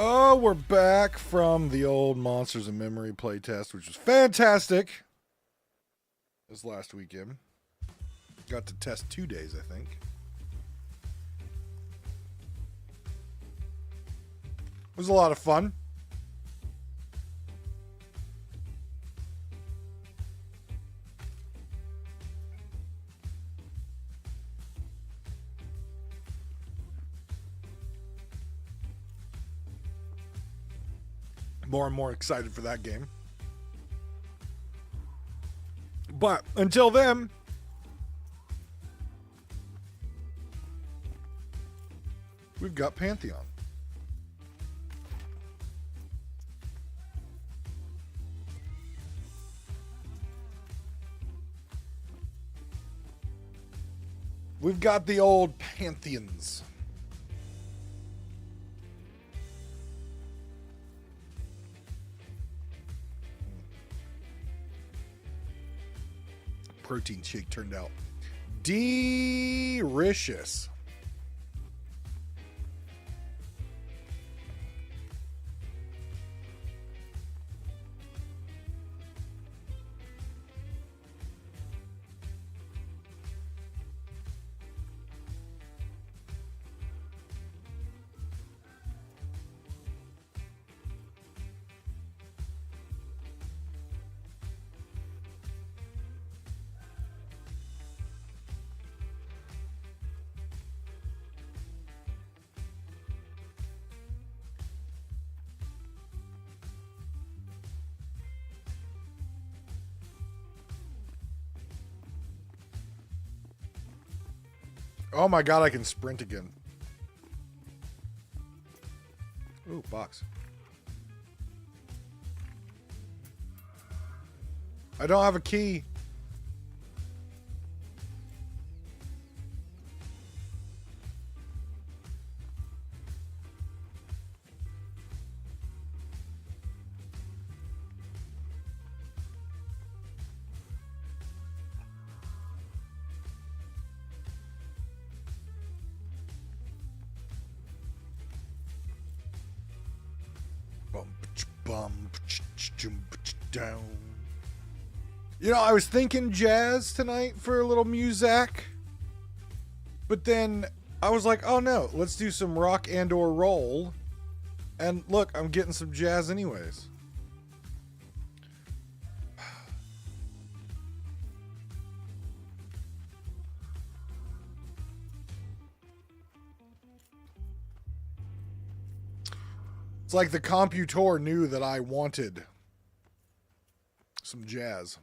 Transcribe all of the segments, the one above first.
Oh, we're back from the old Monsters in Memory playtest, which was fantastic. This last weekend. Got to test 2 days, I think. It was a lot of fun. More and more excited for that game. But until then, we've got Pantheon. We've got the old Pantheons. Protein shake turned out delicious. Oh my god, I can sprint again. Ooh, box. I don't have a key. Down. You know, I was thinking jazz tonight for a little music, but then I was like, oh no, let's do some rock and or roll. And look, I'm getting some jazz anyways. It's like the computer knew that I wanted some jazz.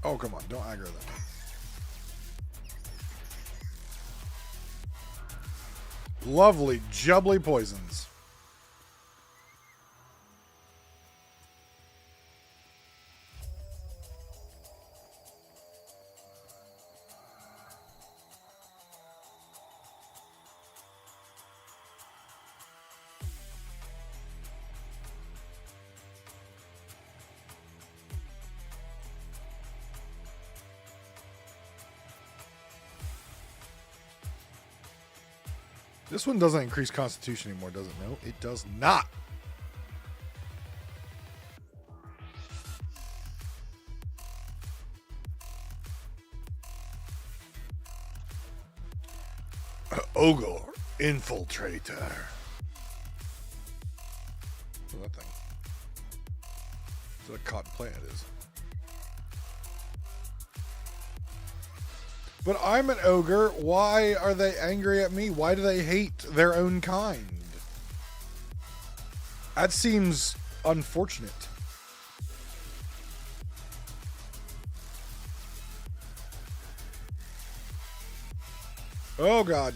Oh, come on. Don't aggro that. Lovely, jubbly poisons. This one doesn't increase constitution anymore, does it? No, it does not. Ogre infiltrator. What's that thing? Is that a cotton plant? It is. But I'm an ogre. Why are they angry at me? Why do they hate their own kind? That seems unfortunate. Oh, God.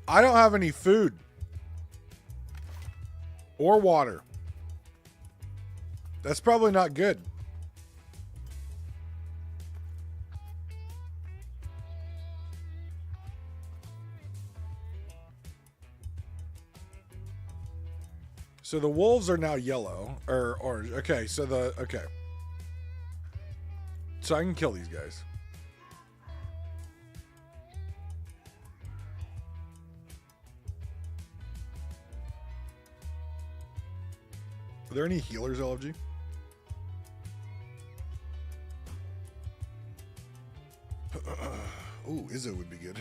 I don't have any food or water. That's probably not good. So the wolves are now yellow or orange. Okay, so okay. So I can kill these guys. Are there any healers, LFG? Ooh, Izzo would be good.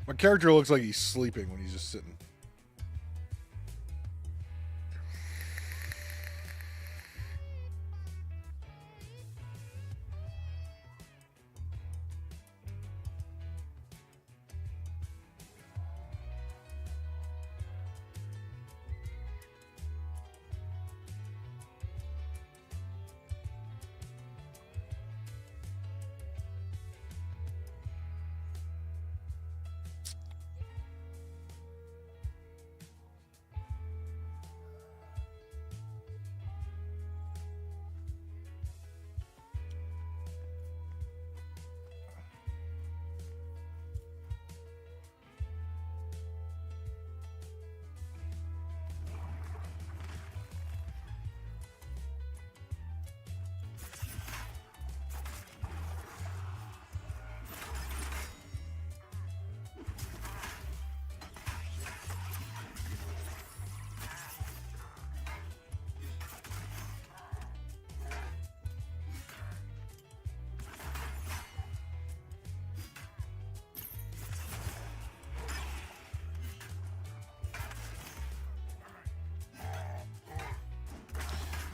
My character looks like he's sleeping when he's just sitting.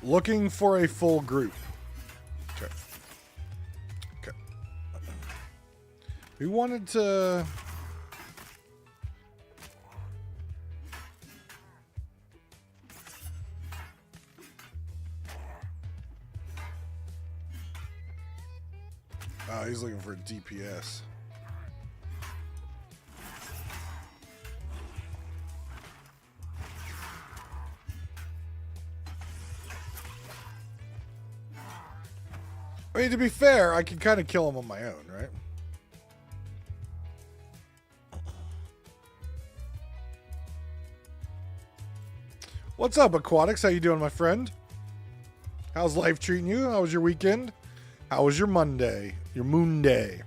Looking for a full group. Okay. Okay. We wanted to... Oh, he's looking for a DPS. I mean, to be fair, I can kind of kill him on my own, right? What's up, Aquatics? How you doing, my friend? How's life treating you? How was your weekend? How was your Monday? Your moon day?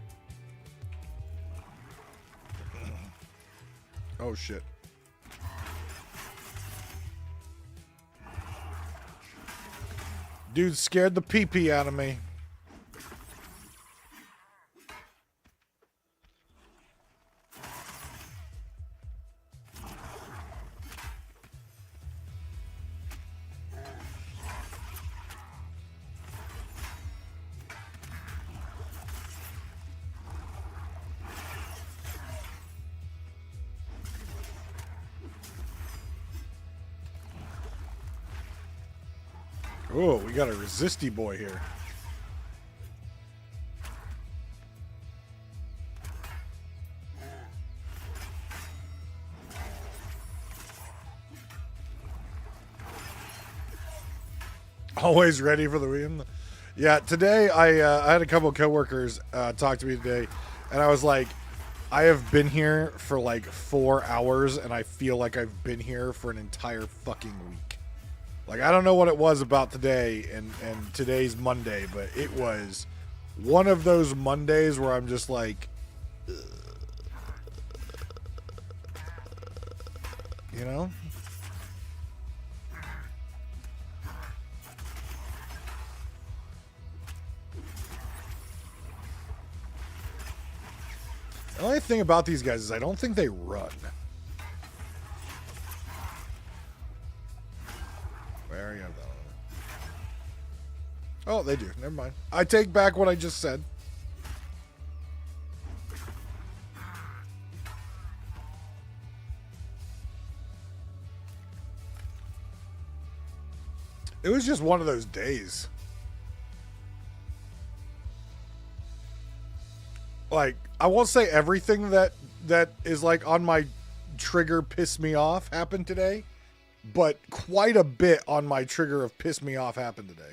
Oh, shit. Dude scared the pee-pee out of me. Oh, we got a resisty boy here. Always ready for the win. Yeah, today I had a couple of coworkers talk to me today, and I was like, I have been here for like 4 hours, and I feel like I've been here for an entire fucking week. Like, I don't know what it was about today and today's Monday, but it was one of those Mondays where I'm just like, you know? The only thing about these guys is I don't think they run. Where are you? Oh, they do. Never mind. I take back what I just said. It was just one of those days. Like, I won't say everything that is like on my trigger piss me off happened today, but quite a bit on my trigger of piss me off happened today.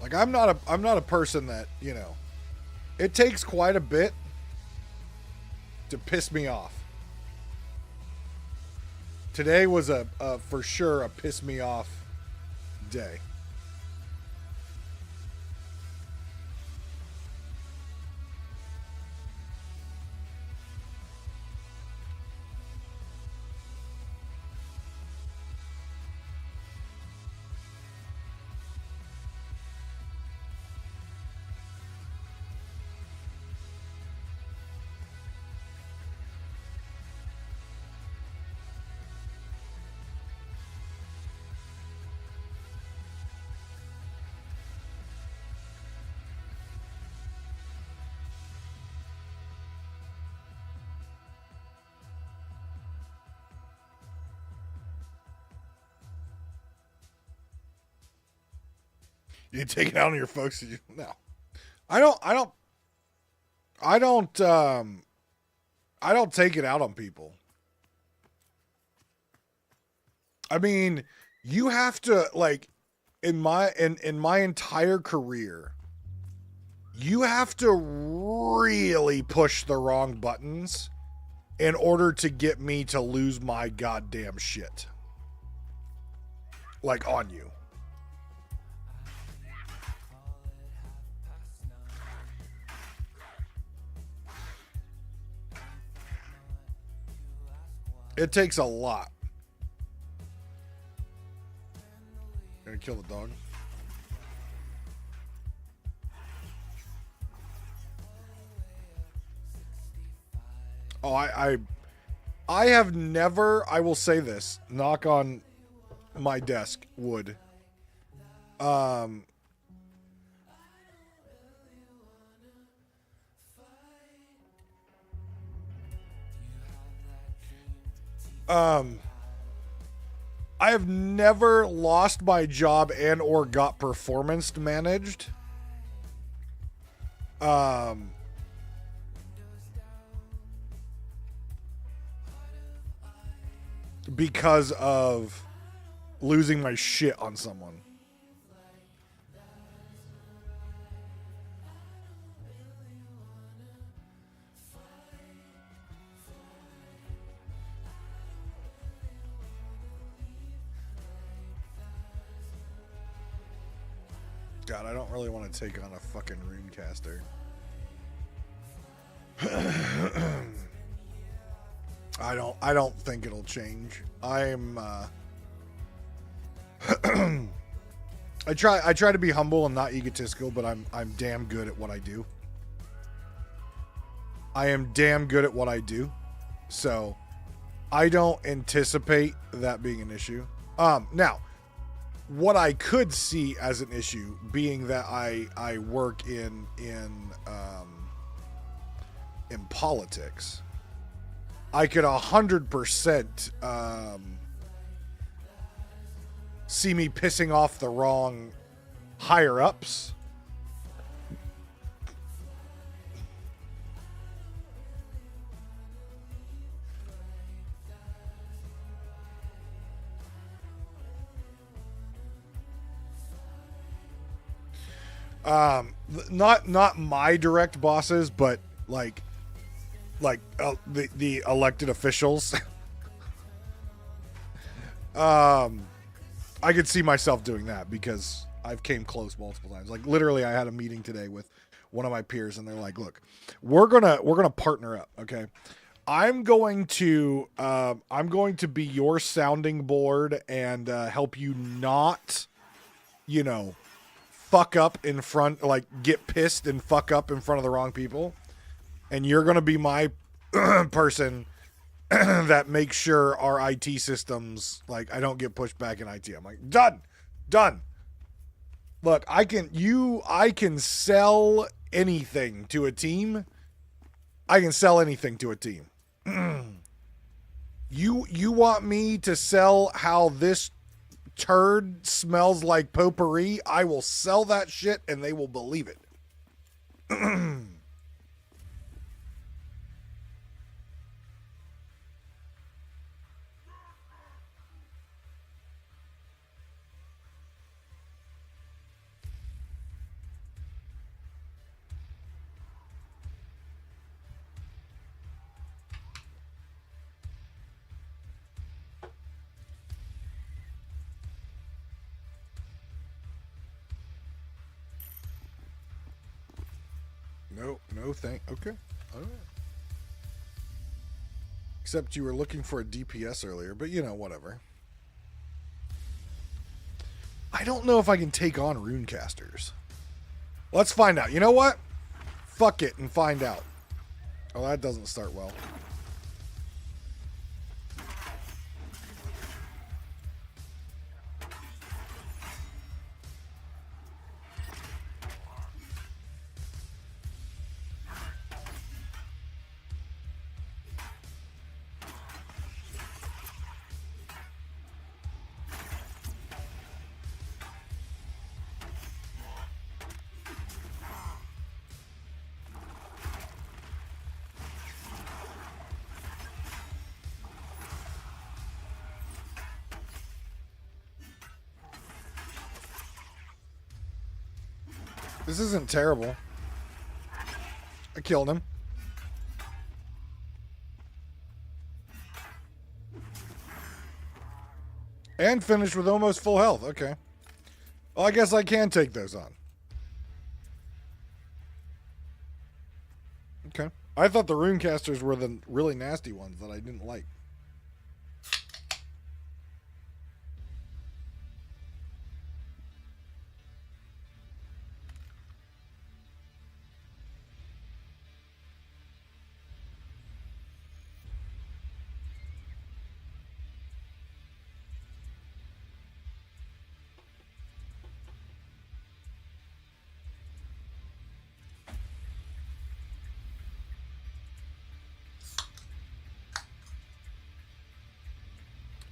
Like, I'm not a person that, you know, it takes quite a bit to piss me off. Today was a for sure a piss me off day. You take it out on your folks? No, I don't take it out on people. I mean, you have to, like, in my entire career, you have to really push the wrong buttons in order to get me to lose my goddamn shit. Like, on you. It takes a lot. Gonna kill the dog. Oh, I have never, I will say this, knock on my desk, wood. I have never lost my job and or got performance managed. Because of losing my shit on someone. God, I don't really want to take on a fucking runecaster. I don't think it'll change. I'm I try to be humble and not egotistical, but I'm damn good at what I do. I am damn good at what I do. So I don't anticipate that being an issue. Now, what I could see as an issue being that I work in in politics, I could 100% see me pissing off the wrong higher ups. Not my direct bosses, but like the elected officials. I could see myself doing that because I've came close multiple times. Like literally, I had a meeting today with one of my peers, and they're like, "Look, we're gonna partner up, okay? I'm going to be your sounding board and help you not, fuck up in front, like get pissed and fuck up in front of the wrong people, and you're gonna be my person that makes sure our IT systems, like I don't get pushed back in IT." I'm like, done. Look, I can sell anything to a team. You want me to sell how this turd smells like potpourri? I will sell that shit and they will believe it. No, okay. All right. Except you were looking for a DPS earlier, but whatever. I don't know if I can take on runecasters. Let's find out. You know what? Fuck it and find out. Oh, that doesn't start well. This isn't terrible. I killed him. And finished with almost full health. Okay. Well, I guess I can take those on. Okay. I thought the runecasters were the really nasty ones that I didn't like.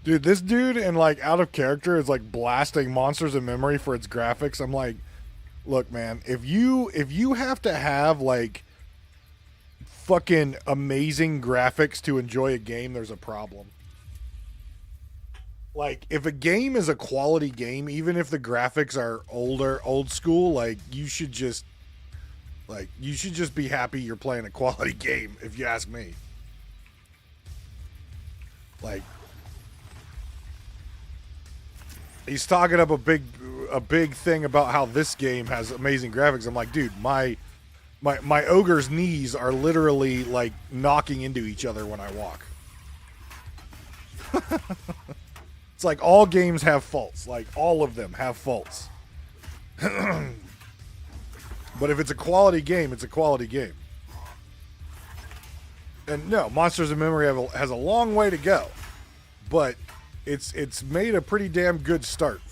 Dude, this dude in like out of character is like blasting Monsters in Memory for its graphics. I'm like, look, man, if you have to have like fucking amazing graphics to enjoy a game, there's a problem. Like, if a game is a quality game, even if the graphics are old school, like you should just be happy you're playing a quality game, if you ask me. Like, he's talking up a big thing about how this game has amazing graphics. I'm like, dude, my ogre's knees are literally like knocking into each other when I walk. It's like all games have faults. Like all of them have faults. But if it's a quality game, it's a quality game. And no, Monsters in Memory has a long way to go, but it's made a pretty damn good start.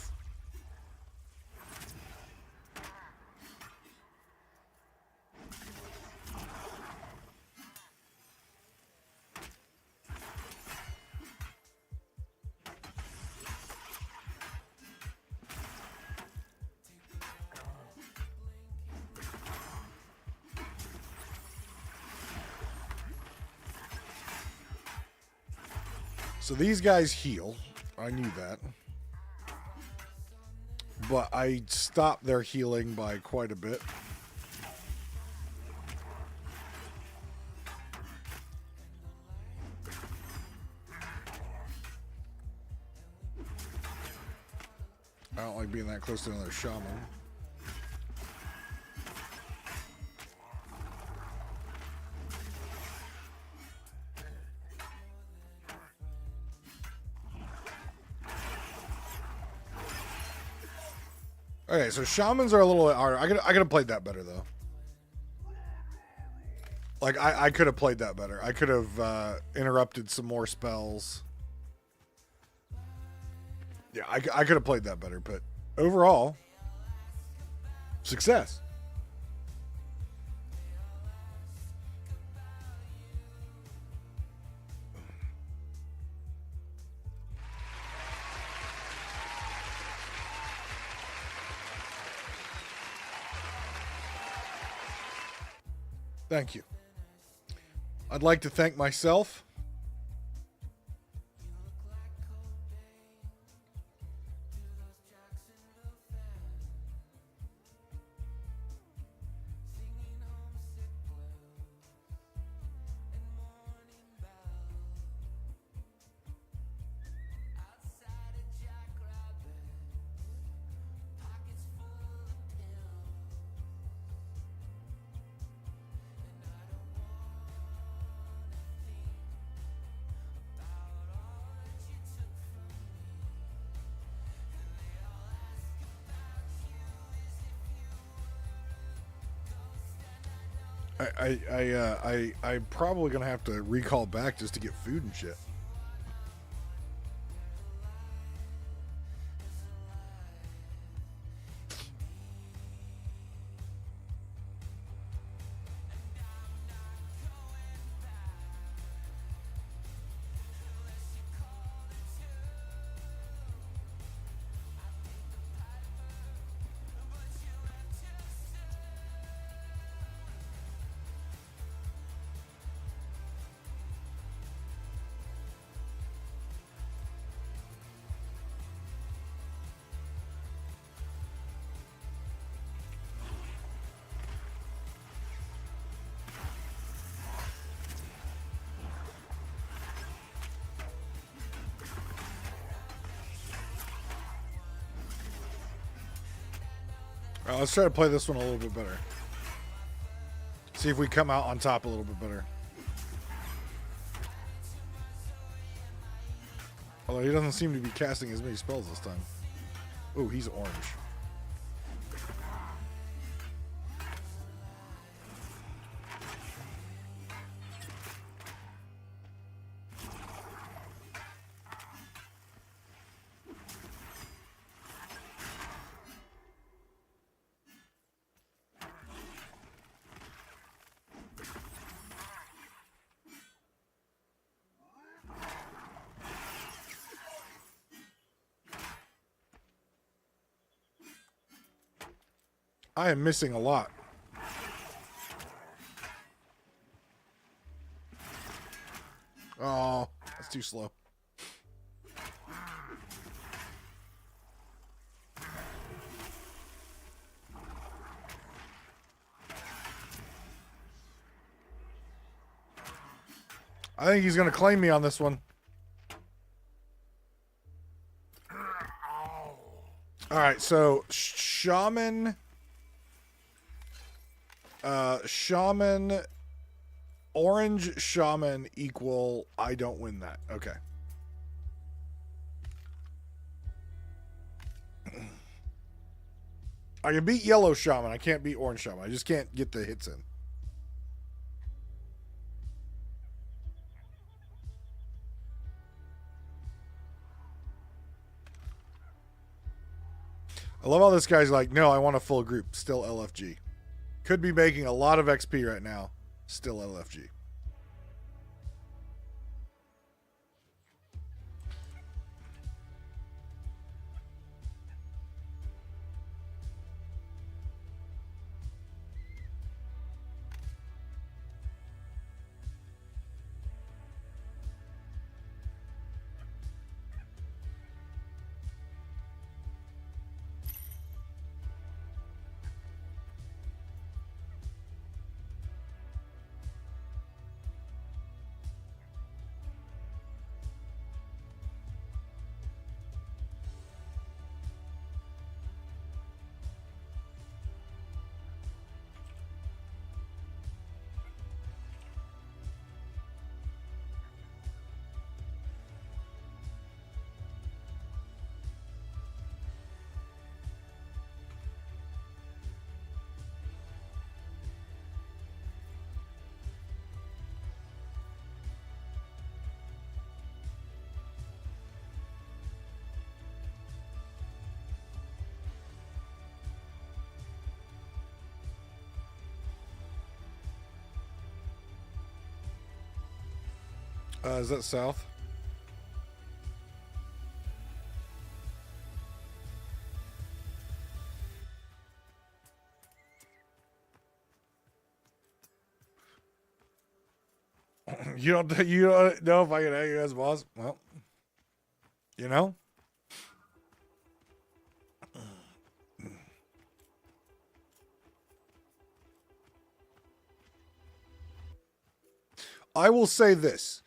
So these guys heal. I knew that. But I stopped their healing by quite a bit. I don't like being that close to another shaman. Okay, so shamans are a little bit harder. I could have played that better though. Like I could have played that better. I could have interrupted some more spells. Yeah, I could have played that better, but overall, success. Thank you. I'd like to thank myself. I'm probably gonna have to recall back just to get food and shit. All right, let's try to play this one a little bit better. See if we come out on top a little bit better. Although he doesn't seem to be casting as many spells this time. Oh, he's orange. I am missing a lot. Oh, that's too slow. I think he's going to claim me on this one. All right, so shaman... shaman, orange shaman equal, I don't win that. Okay. I can beat yellow shaman. I can't beat orange shaman. I just can't get the hits in. I love how this guy's like, no, I want a full group. Still LFG. Could be making a lot of XP right now. Still LFG. Is that south? You don't know if I can hang you as boss? Well, you know? I will say this.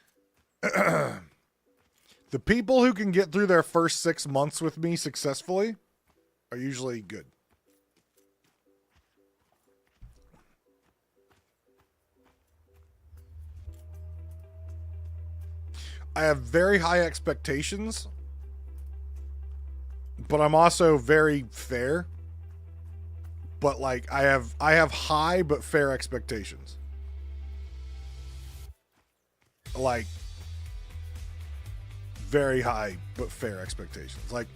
The people who can get through their first 6 months with me successfully are usually good. I have very high expectations, but I'm also very fair. But like I have high but fair expectations. Like very high but fair expectations. Like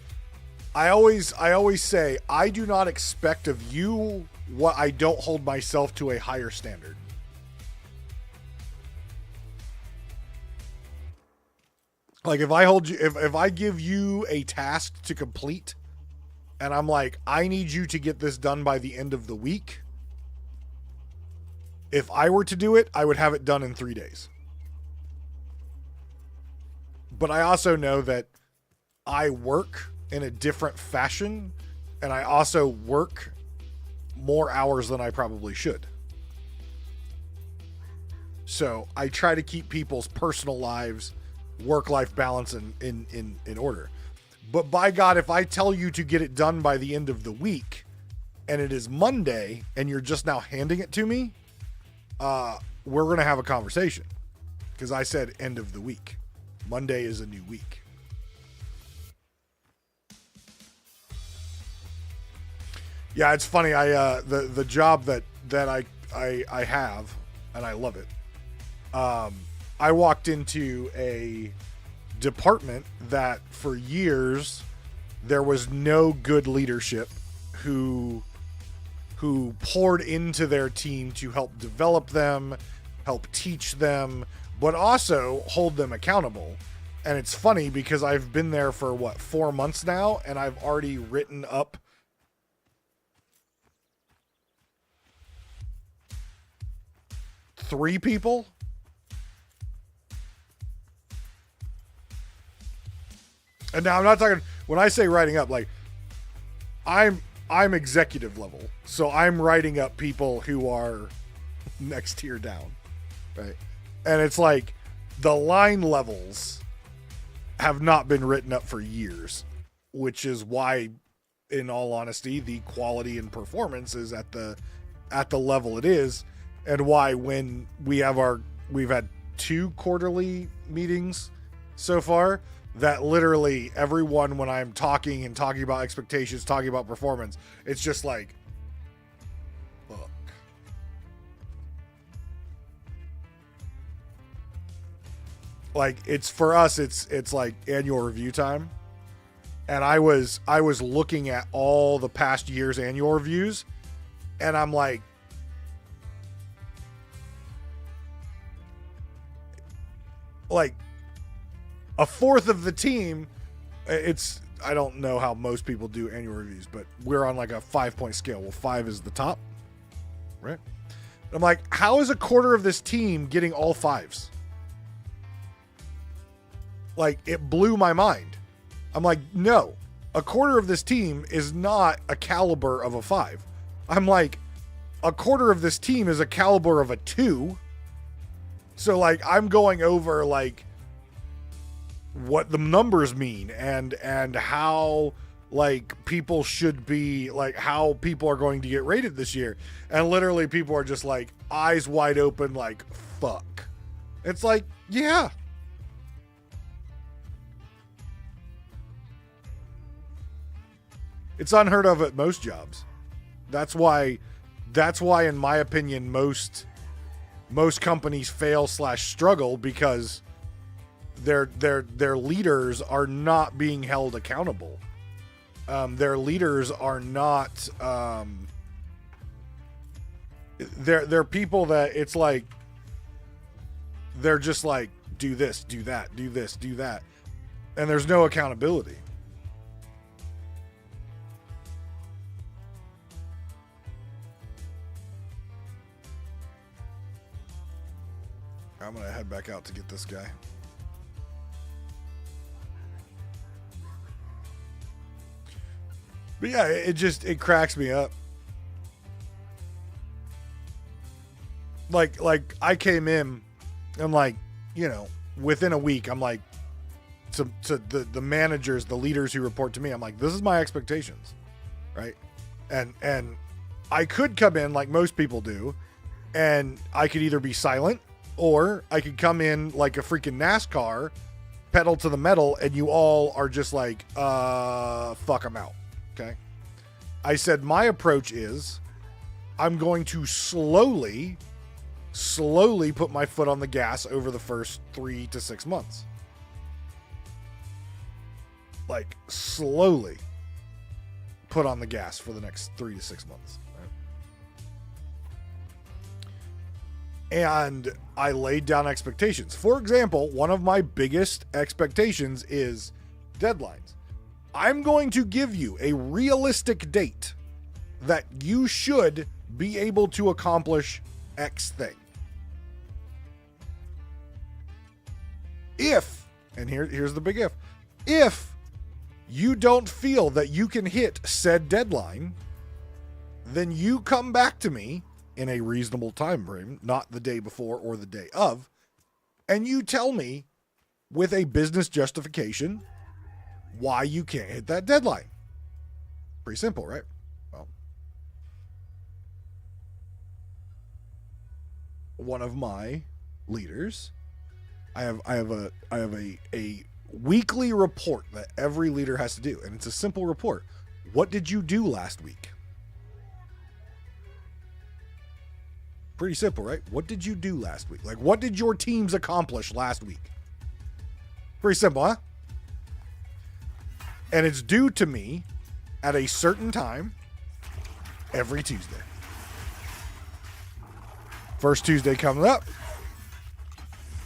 I always say I do not expect of you what I don't hold myself to a higher standard. Like if I hold you, if I give you a task to complete and I'm like, I need you to get this done by the end of the week. If I were to do it, I would have it done in 3 days. But I also know that I work in a different fashion and I also work more hours than I probably should. So I try to keep people's personal lives, work-life balance in order. But by God, if I tell you to get it done by the end of the week and it is Monday and you're just now handing it to me, we're going to have a conversation because I said end of the week. Monday is a new week. Yeah, it's funny. The job that I have, and I love it. I walked into a department that for years there was no good leadership who poured into their team to help develop them, help teach them, but also hold them accountable. And it's funny because I've been there for 4 months now, and I've already written up three people. And now I'm not talking, when I say writing up, like I'm executive level. So I'm writing up people who are next tier down. Right. And it's like the line levels have not been written up for years, which is why, in all honesty, the quality and performance is at the level it is. And why when we've had 2 quarterly meetings so far, that literally everyone, when I'm talking about expectations, talking about performance, it's just like, fuck. Like it's for us, it's like annual review time. And I was looking at all the past year's annual reviews and I'm like, a fourth of the team, I don't know how most people do annual reviews, but we're on like a 5-point scale. Well, 5 is the top, right? I'm like, how is a quarter of this team getting all 5s? Like, it blew my mind. I'm like, no, a quarter of this team is not a caliber of a 5. I'm like, a quarter of this team is a caliber of a 2. So like, I'm going over like what the numbers mean and how like people should be, like how people are going to get rated this year. And literally people are just like eyes wide open, like, fuck. It's like, yeah. It's unheard of at most jobs. That's why in my opinion, most companies fail / struggle because their leaders are not being held accountable. Their leaders are not, they're people that it's like, they're just like, do this, do that, do this, do that. And there's no accountability. I'm going to head back out to get this guy. But yeah, it cracks me up. Like I came in and like, you know, within a week, I'm like, to the managers, the leaders who report to me, I'm like, this is my expectations, right? And I could come in like most people do, and I could either be silent, or I could come in like a freaking NASCAR, pedal to the metal, and you all are just like, fuck, I'm out. Okay. I said my approach is I'm going to slowly put my foot on the gas over the first 3 to 6 months. Like, slowly put on the gas for the next 3 to 6 months. Right? And I laid down expectations. For example, one of my biggest expectations is deadlines. I'm going to give you a realistic date that you should be able to accomplish X thing. If, and here's the big if you don't feel that you can hit said deadline, then you come back to me in a reasonable time frame, not the day before or the day of, and you tell me with a business justification why you can't hit that deadline. Pretty simple, right? Well, one of my leaders, I have a weekly report that every leader has to do, and it's a simple report. What did you do last week? Pretty simple, right? What did you do last week? Like, what did your teams accomplish last week? Pretty simple, huh? And it's due to me at a certain time every Tuesday. First Tuesday coming up,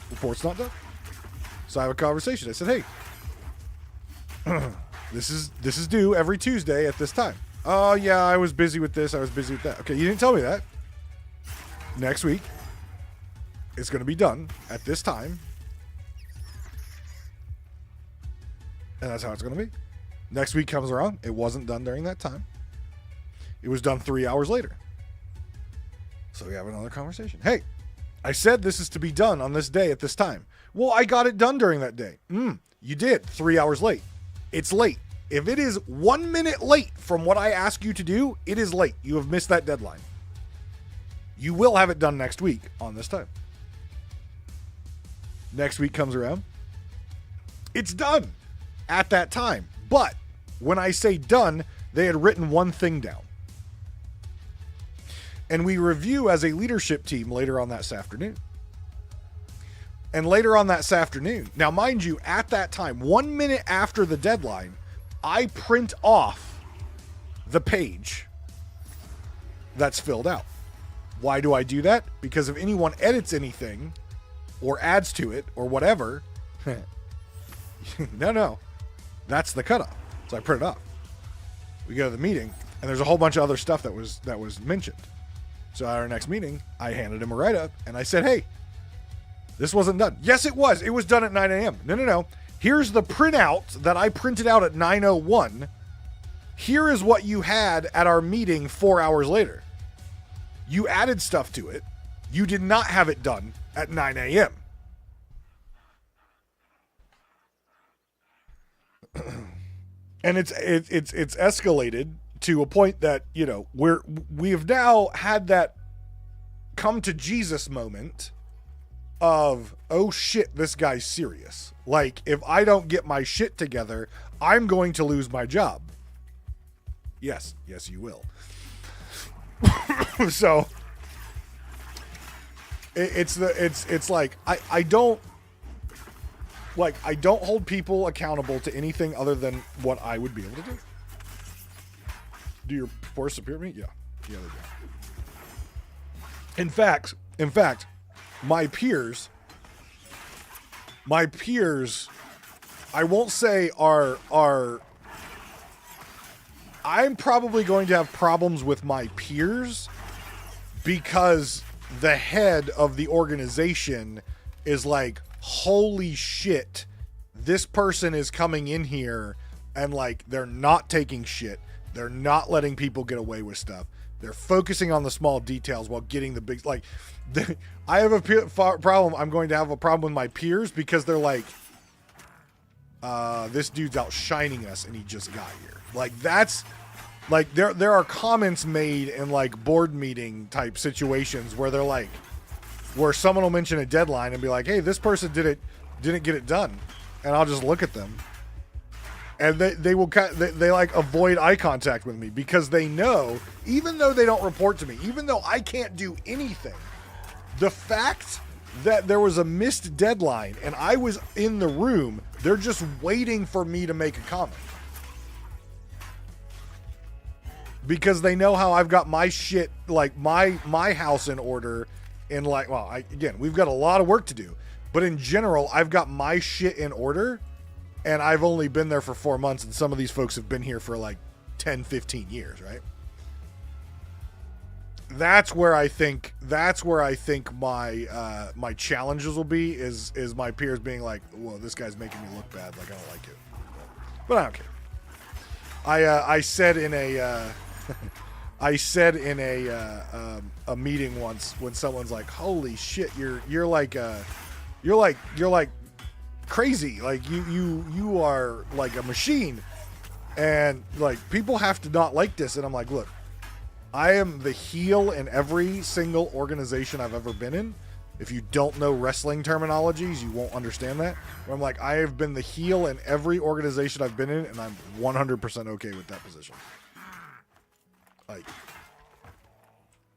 report's not done. So I have a conversation. I said, hey, this is due every Tuesday at this time. Oh yeah, I was busy with this, I was busy with that. Okay, you didn't tell me that. Next week, it's going to be done at this time. And that's how it's going to be. Next week comes around. It wasn't done during that time. It was done 3 hours later. So we have another conversation. Hey, I said this is to be done on this day at this time. Well, I got it done during that day. You did. 3 hours late. It's late. If it is 1 minute late from what I ask you to do, it is late. You have missed that deadline. You will have it done next week on this time. Next week comes around. It's done at that time. But when I say done, they had written one thing down. And we review as a leadership team later on that afternoon. And later on that afternoon, now mind you, at that time, 1 minute after the deadline, I print off the page that's filled out. Why do I do that? Because if anyone edits anything or adds to it or whatever, no. That's the cutoff. So I print it off. We go to the meeting, and there's a whole bunch of other stuff that was mentioned. So at our next meeting, I handed him a write-up, and I said, hey, this wasn't done. Yes, it was. It was done at 9 a.m. No. Here's the printout that I printed out at 9:01. Here is what you had at our meeting 4 hours later. You added stuff to it. You did not have it done at 9 a.m. And it's escalated to a point that, you know, we have now had that come to Jesus moment of, oh shit, this guy's serious. Like, if I don't get my shit together, I'm going to lose my job. Yes, you will. So it's like I don't hold people accountable to anything other than what I would be able to do. Do your force superior me? Yeah, they do. In fact, my peers my peers, I won't say are I'm probably going to have problems with my peers because the head of the organization is like, holy shit, this person is coming in here and like they're not taking shit. They're not letting people get away with stuff. They're focusing on the small details while getting the big, like, I have a problem. I'm going to have a problem with my peers because they're like, this dude's outshining us and he just got here. Like, that's, like, there are comments made in, like, board meeting type situations where they're like, where someone will mention a deadline and be like, hey, this person didn't get it done. And I'll just look at them. And they like avoid eye contact with me because they know, even though they don't report to me, even though I can't do anything, the fact that there was a missed deadline and I was in the room, they're just waiting for me to make a comment. Because they know how I've got my shit, like my house in order, and like, well, again, we've got a lot of work to do, but in general, I've got my shit in order. And I've only been there for 4 months, and some of these folks have been here for like 10, 15 years, right? That's where I think my my challenges will be is my peers being like, whoa, this guy's making me look bad, like I don't like it. But I don't care. I said in a meeting once when someone's like, holy shit, you're like crazy, like you are like a machine, and like people have to not like this. And I'm like, look, I am the heel in every single organization I've ever been in. If you don't know wrestling terminologies, you won't understand that. Where I'm like, I have been the heel in every organization I've been in, and I'm 100% okay with that position. Like,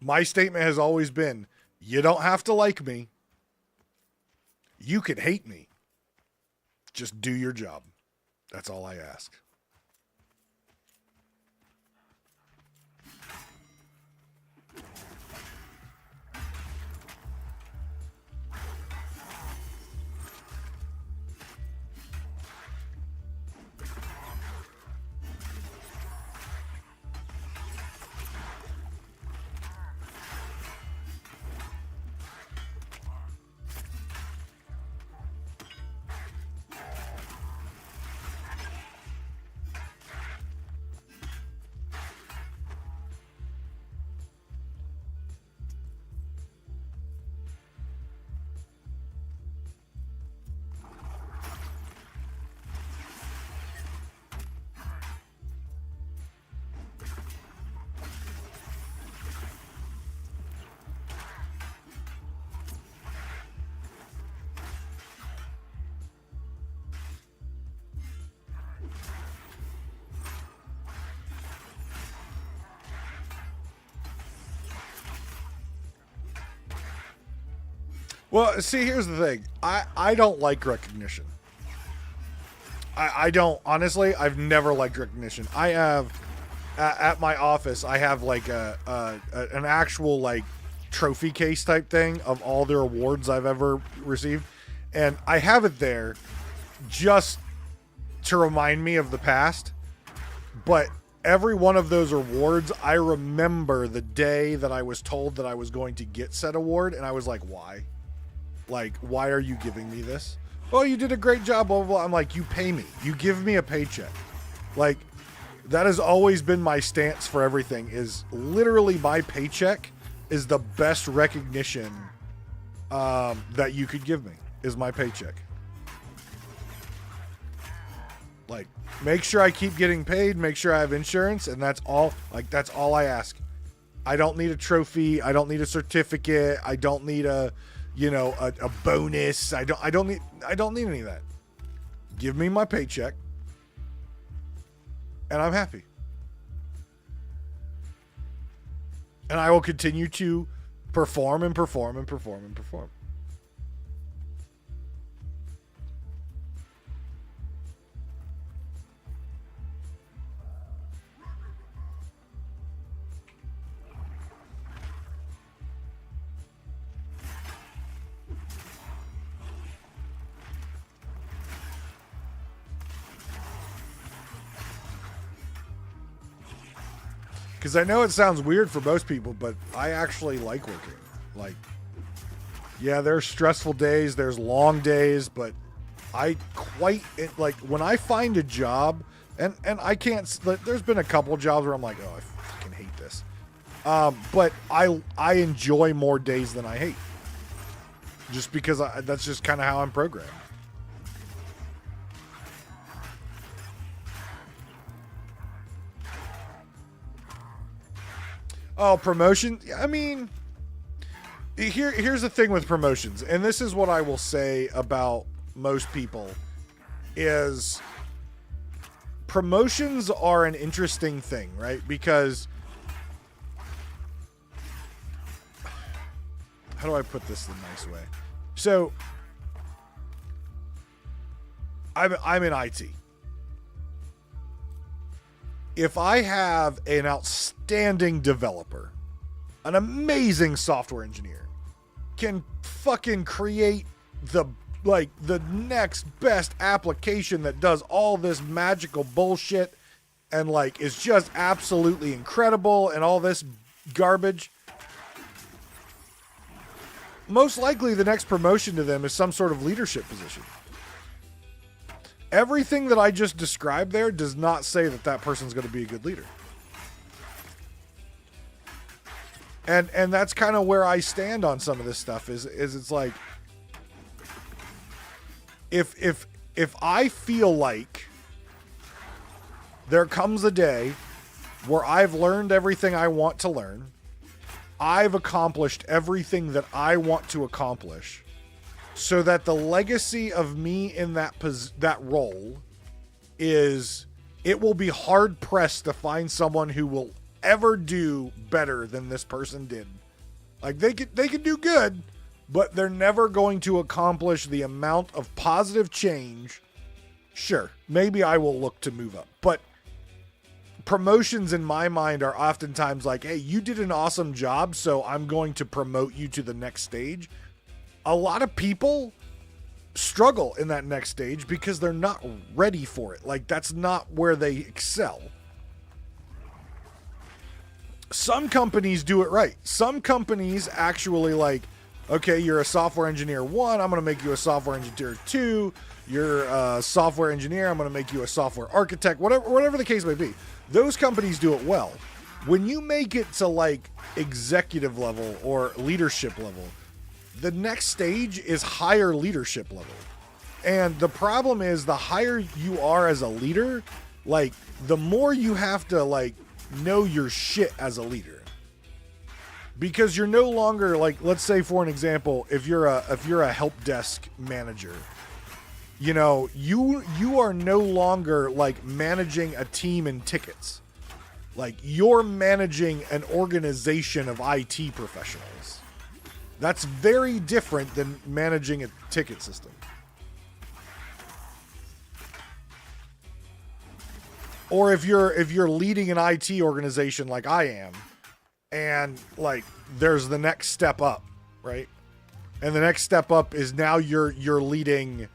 my statement has always been, you don't have to like me, you can hate me. Just do your job. That's all I ask. Well, see, here's the thing. I don't like recognition. I don't, honestly, I've never liked recognition. I have, at my office, I have like an actual like trophy case type thing of all the awards I've ever received. And I have it there just to remind me of the past. But every one of those awards, I remember the day that I was told that I was going to get said award. And I was like, why? Like, why are you giving me this? Oh, you did a great job, blah, blah, blah. I'm like, you pay me. You give me a paycheck. Like, that has always been my stance for everything, is literally my paycheck is the best recognition that you could give me, is my paycheck. Like, make sure I keep getting paid, make sure I have insurance, and that's all. Like, that's all I ask. I don't need a trophy. I don't need a certificate. I don't need a bonus. I don't need any of that. Give me my paycheck and I'm happy. And I will continue to perform and perform and perform and perform. Because I know it sounds weird for most people, but I actually like working. Like, yeah, there's stressful days, there's long days, but I like when I find a job, and I can't. There's been a couple of jobs where I'm like, oh, I fucking hate this. But I enjoy more days than I hate, just because that's just kind of how I'm programmed. Oh, promotion. I mean, here's the thing with promotions, and this is what I will say about most people, is promotions are an interesting thing, right? Because how do I put this the nice way? So I'm in IT. If I have an outstanding developer, an amazing software engineer, can fucking create the next best application that does all this magical bullshit and like is just absolutely incredible and all this garbage, most likely the next promotion to them is some sort of leadership position. Everything that I just described there does not say that that person's going to be a good leader. And that's kind of where I stand on some of this stuff is it's like, if I feel like there comes a day where I've learned everything I want to learn, I've accomplished everything that I want to accomplish, so that the legacy of me in that role is, it will be hard pressed to find someone who will ever do better than this person did. Like they could do good, but they're never going to accomplish the amount of positive change. Sure, maybe I will look to move up, but promotions in my mind are oftentimes like, hey, you did an awesome job, so I'm going to promote you to the next stage. A lot of people struggle in that next stage because they're not ready for it. Like, that's not where they excel. Some companies do it right. Some companies actually like, okay, you're a software engineer 1, I'm going to make you a software engineer 2. You're a software engineer, I'm going to make you a software architect, whatever the case may be. Those companies do it well. When you make it to like executive level or leadership level, the next stage is higher leadership level. And the problem is, the higher you are as a leader, like the more you have to like know your shit as a leader. Because you're no longer like, let's say for an example, if you're a help desk manager, you know, you are no longer like managing a team in tickets. Like, you're managing an organization of IT professionals. That's very different than managing a ticket system. Or if you're leading an IT organization like I am, and like there's the next step up, right? And the next step up is now you're leading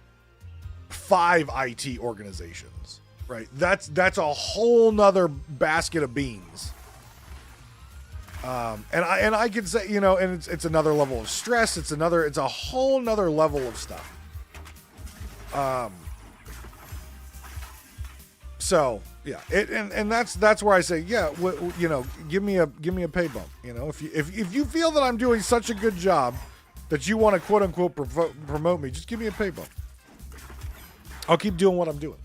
5 IT organizations, right? That's a whole nother basket of beans. And I could say, you know, and it's another level of stress. It's a whole nother level of stuff. So yeah, and that's where I say, yeah, you know, give me a pay bump. You know, if you feel that I'm doing such a good job that you want to quote unquote promote me, just give me a pay bump. I'll keep doing what I'm doing.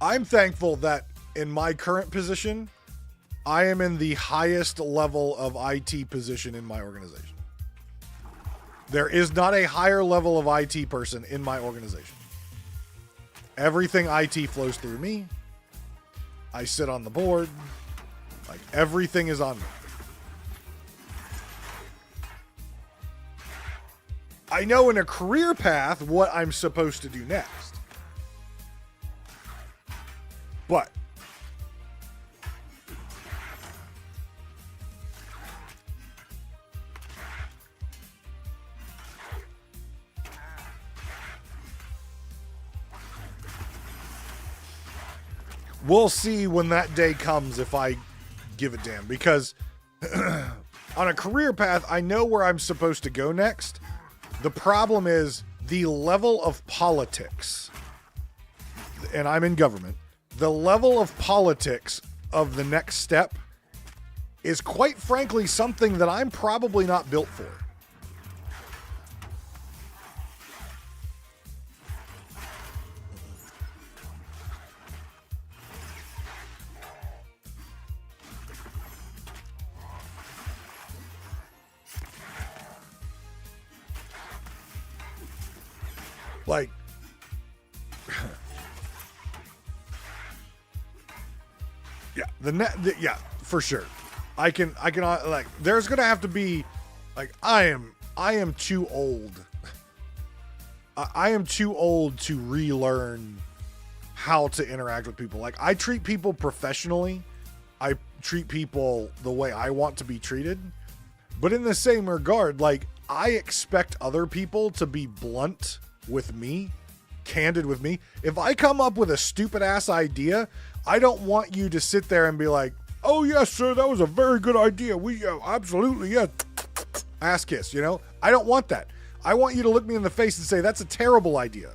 I'm thankful that in my current position, I am in the highest level of IT position in my organization. There is not a higher level of IT person in my organization. Everything IT flows through me. I sit on the board. Like, everything is on me. I know in a career path what I'm supposed to do next. But we'll see when that day comes if I give a damn. Because on a career path, I know where I'm supposed to go next. The problem is the level of politics, and I'm in government, the level of politics of the next step is quite frankly something that I'm probably not built for. Like, yeah, for sure. I can like, there's gonna have to be, like, I am too old. I am too old to relearn how to interact with people. Like, I treat people professionally. I treat people the way I want to be treated. But in the same regard, like, I expect other people to be blunt with me, candid with me. If I come up with a stupid ass idea, I don't want you to sit there and be like, "Oh yes, sir, that was a very good idea. We absolutely, yeah." Ass kiss, you know? I don't want that. I want you to look me in the face and say, "That's a terrible idea.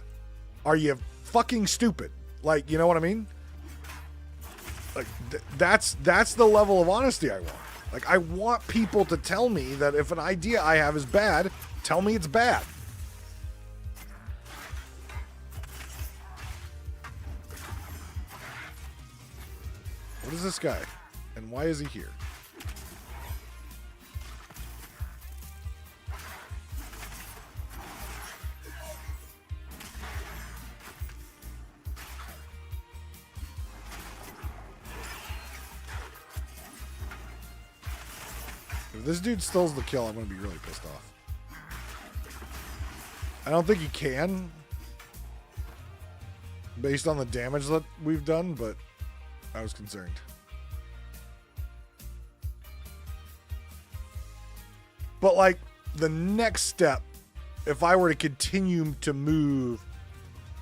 Are you fucking stupid?" Like, you know what I mean? Like, that's the level of honesty I want. Like, I want people to tell me that if an idea I have is bad, tell me it's bad. What is this guy? And why is he here? If this dude steals the kill, I'm going to be really pissed off. I don't think he can, based on the damage that we've done, but I was concerned. But, like, the next step, if I were to continue to move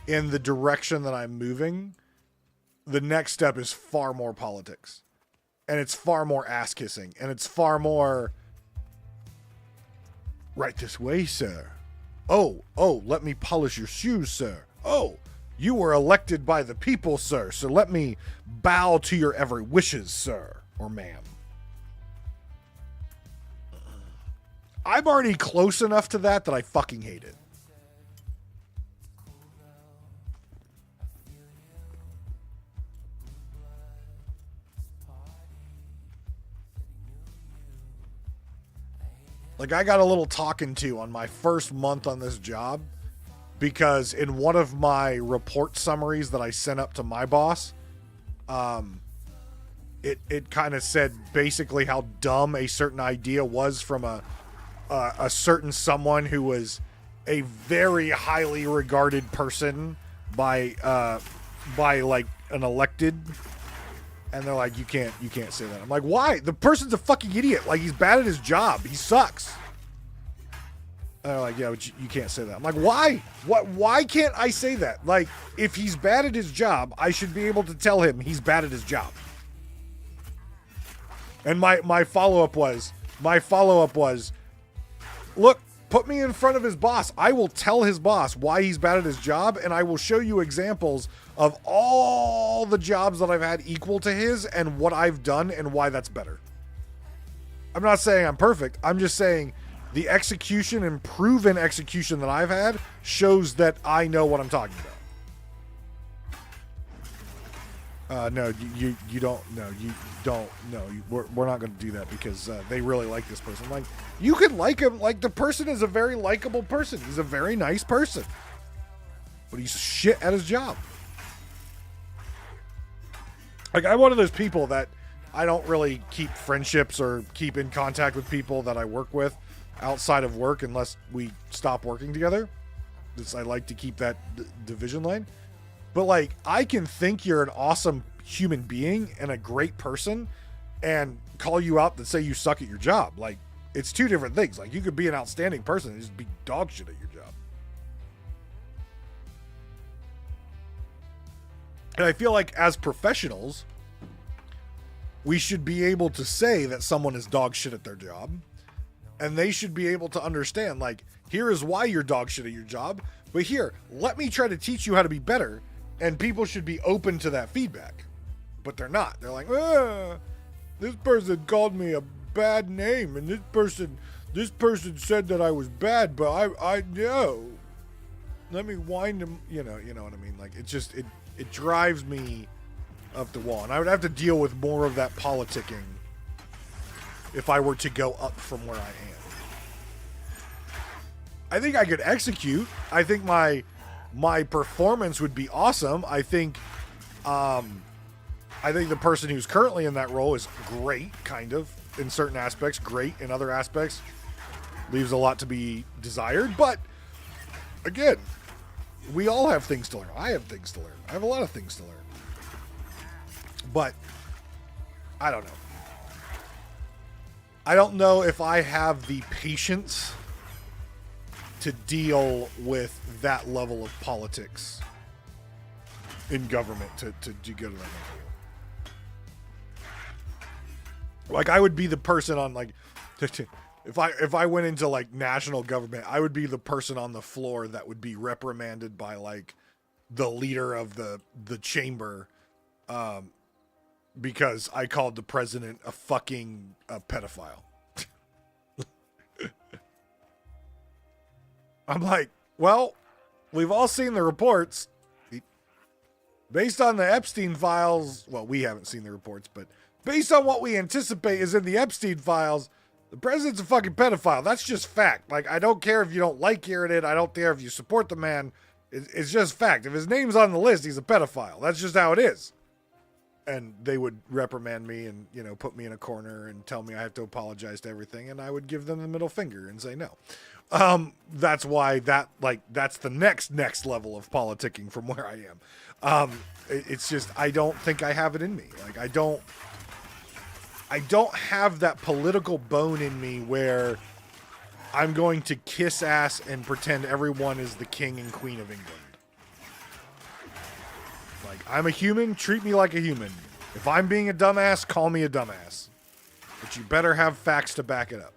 in the direction that I'm moving, the next step is far more politics. And it's far more ass kissing. And it's far more, right this way, sir. Oh, let me polish your shoes, sir. Oh, you were elected by the people, sir, so let me bow to your every wishes, sir, or ma'am. I'm already close enough to that I fucking hate it. Like, I got a little talking to on my first month on this job, because in one of my report summaries that I sent up to my boss, it kind of said basically how dumb a certain idea was from a certain someone who was a very highly regarded person by like an elected, and they're like, you can't say that. I'm like, why? The person's a fucking idiot. Like, he's bad at his job. He sucks. And they're like, yeah, but you can't say that. I'm like, why? Why can't I say that? Like, if he's bad at his job, I should be able to tell him he's bad at his job. And my follow-up was, look, put me in front of his boss. I will tell his boss why he's bad at his job, and I will show you examples of all the jobs that I've had equal to his and what I've done and why that's better. I'm not saying I'm perfect. I'm just saying the execution and proven execution that I've had shows that I know what I'm talking about. No, you don't. No, you don't. No, we're not going to do that because they really like this person. Like, you could like him. Like, the person is a very likable person. He's a very nice person, but he's shit at his job. Like, I'm one of those people that I don't really keep friendships or keep in contact with people that I work with outside of work unless we stop working together. I like to keep that division line. But, like, I can think you're an awesome human being and a great person and call you out and say you suck at your job. Like, it's two different things. Like, you could be an outstanding person and just be dog shit at your job. And I feel like as professionals, we should be able to say that someone is dog shit at their job. And they should be able to understand, like, here is why you're dog shit at your job. But here, let me try to teach you how to be better. And people should be open to that feedback. But they're not. They're like, this person called me a bad name. And this person said that I was bad. But I know. Let me wind them. You know what I mean? Like, it drives me up the wall. And I would have to deal with more of that politicking if I were to go up from where I am. I think I could execute. I think my performance would be awesome. I think the person who's currently in that role is great, kind of, in certain aspects, great in other aspects. Leaves a lot to be desired, but again, we all have things to learn. I have things to learn. I have a lot of things to learn. But I don't know. I don't know if I have the patience to deal with that level of politics in government to go to that level. Like, I would be the person on, like, if I went into, like, national government, I would be the person on the floor that would be reprimanded by, like, the leader of the chamber, because I called the president a fucking pedophile. I'm like, well, we've all seen the reports. Based on the Epstein files, well, we haven't seen the reports, but based on what we anticipate is in the Epstein files, the president's a fucking pedophile. That's just fact. Like, I don't care if you don't like hearing it. I don't care if you support the man. It's just fact. If his name's on the list, he's a pedophile. That's just how it is. And they would reprimand me and, put me in a corner and tell me I have to apologize to everything. And I would give them the middle finger and say no. That's why that's the next level of politicking from where I am. It's just, I don't think I have it in me. Like, I don't have that political bone in me where I'm going to kiss ass and pretend everyone is the king and queen of England. Like, I'm a human, treat me like a human. If I'm being a dumbass, call me a dumbass. But you better have facts to back it up.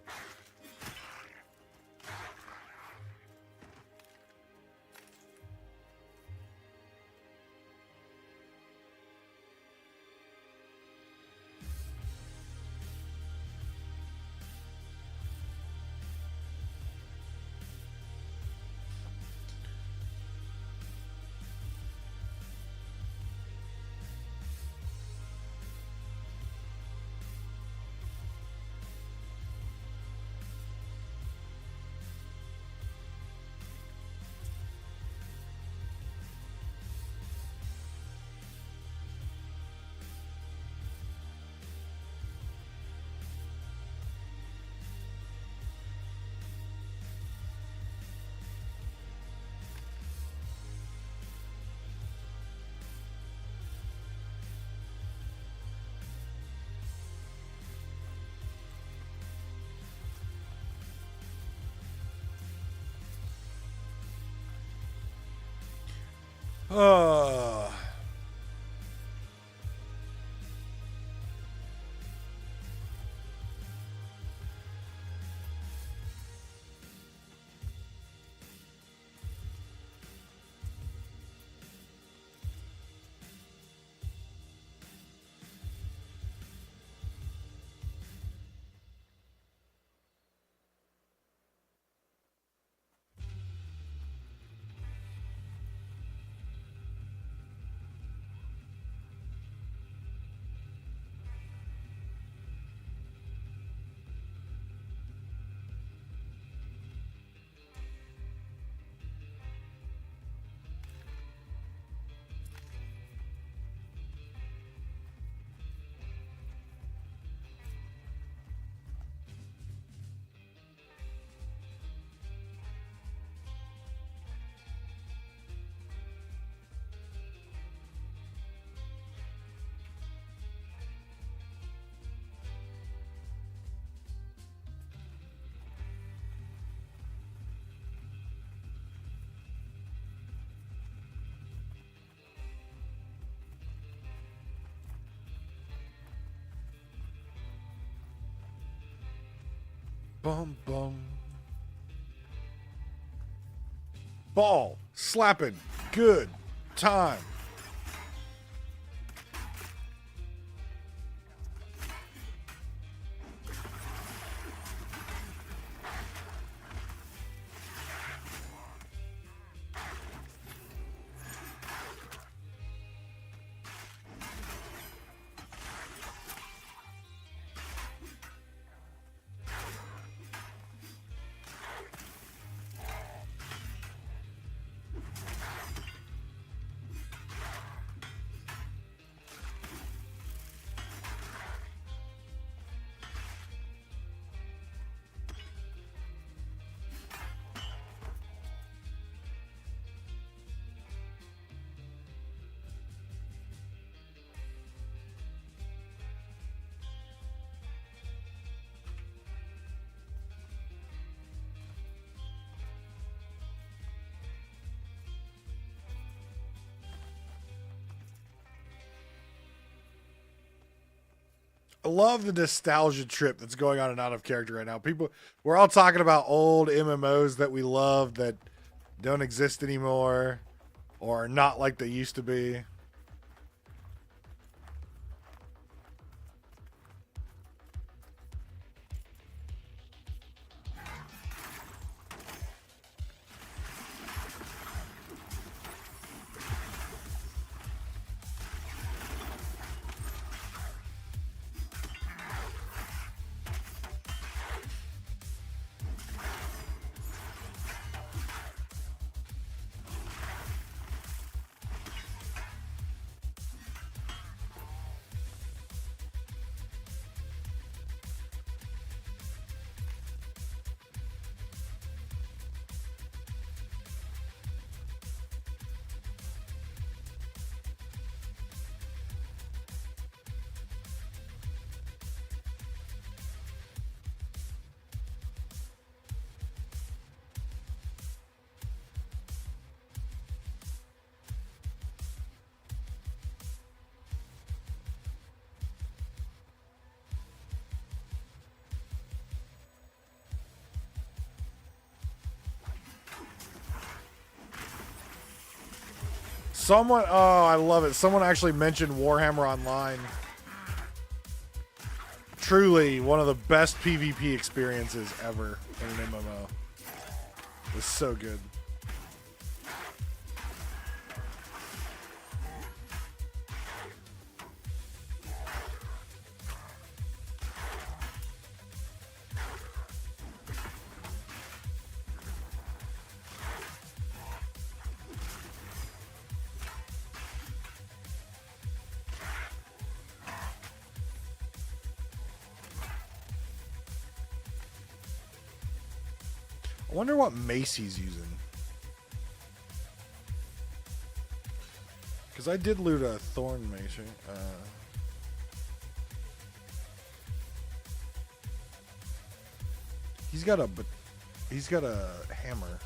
Uh, bum bum. Ball slapping. Good time. I love the nostalgia trip that's going on and out of character right now. We're all talking about old MMOs that we love that don't exist anymore or are not like they used to be. Someone, oh, I love it. Someone actually mentioned Warhammer Online. Truly one of the best PvP experiences ever in an MMO. It's so good. I wonder what mace he's using. Because I did loot a thorn mace. He's got a hammer.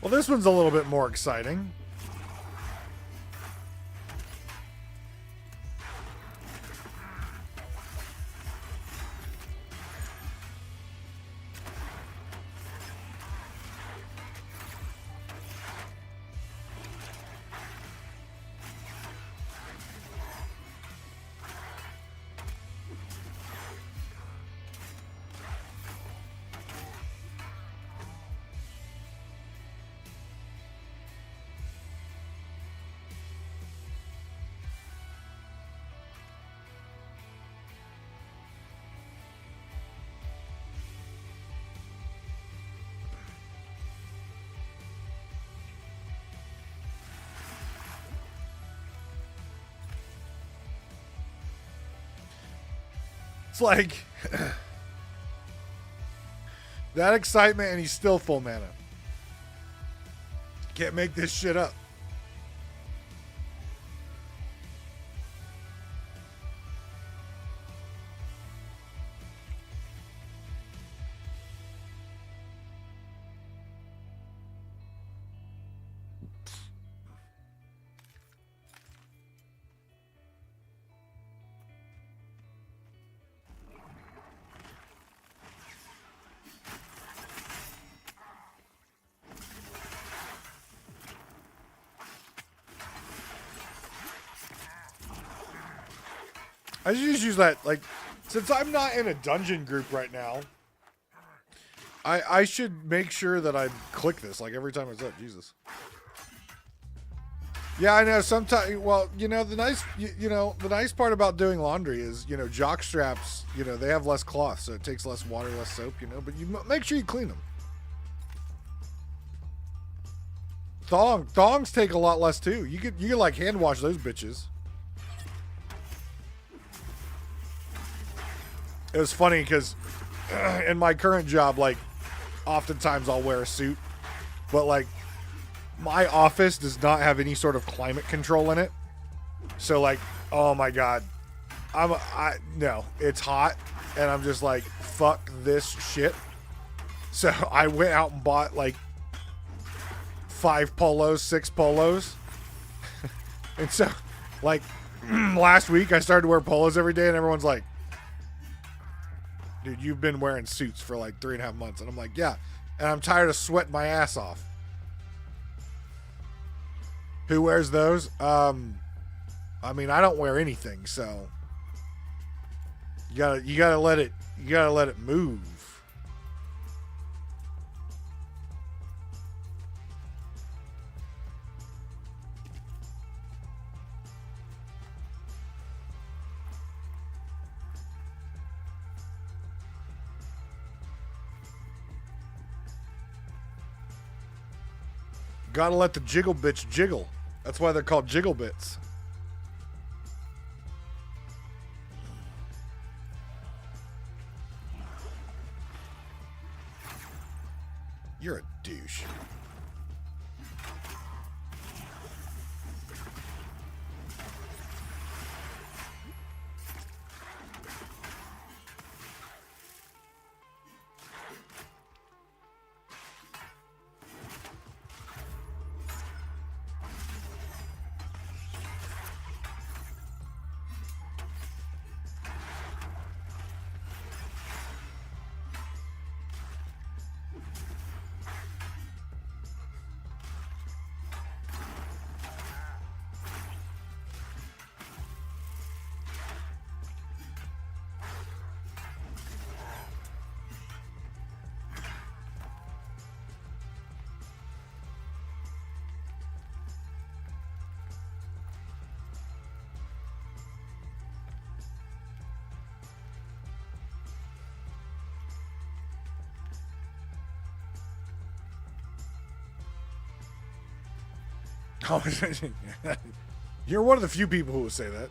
Well, this one's a little bit more exciting. It's like that excitement, and he's still full mana. Can't make this shit up. I should just use that, like, since I'm not in a dungeon group right now, I should make sure that I click this, like, every time it's up. Jesus. Yeah, I know, sometimes, well, you know, the nice part about doing laundry is, you know, jock straps, you know, they have less cloth, so it takes less water, less soap, you know, but you make sure you clean them. Thongs take a lot less, too. You could like, hand wash those bitches. It was funny because in my current job, like, oftentimes I'll wear a suit, but, like, my office does not have any sort of climate control in it. So, like, oh my God, no, it's hot, and I'm just like, fuck this shit. So I went out and bought, like, 5 polos, 6 polos. And so, like, last week I started to wear polos every day, and everyone's like, dude, you've been wearing suits for like 3.5 months. And I'm like, yeah. And I'm tired of sweating my ass off. Who wears those? I mean, I don't wear anything, so you gotta let it move. Gotta let the jiggle bitch jiggle. That's why they're called jiggle bits. You're a douche. You're one of the few people who will say that.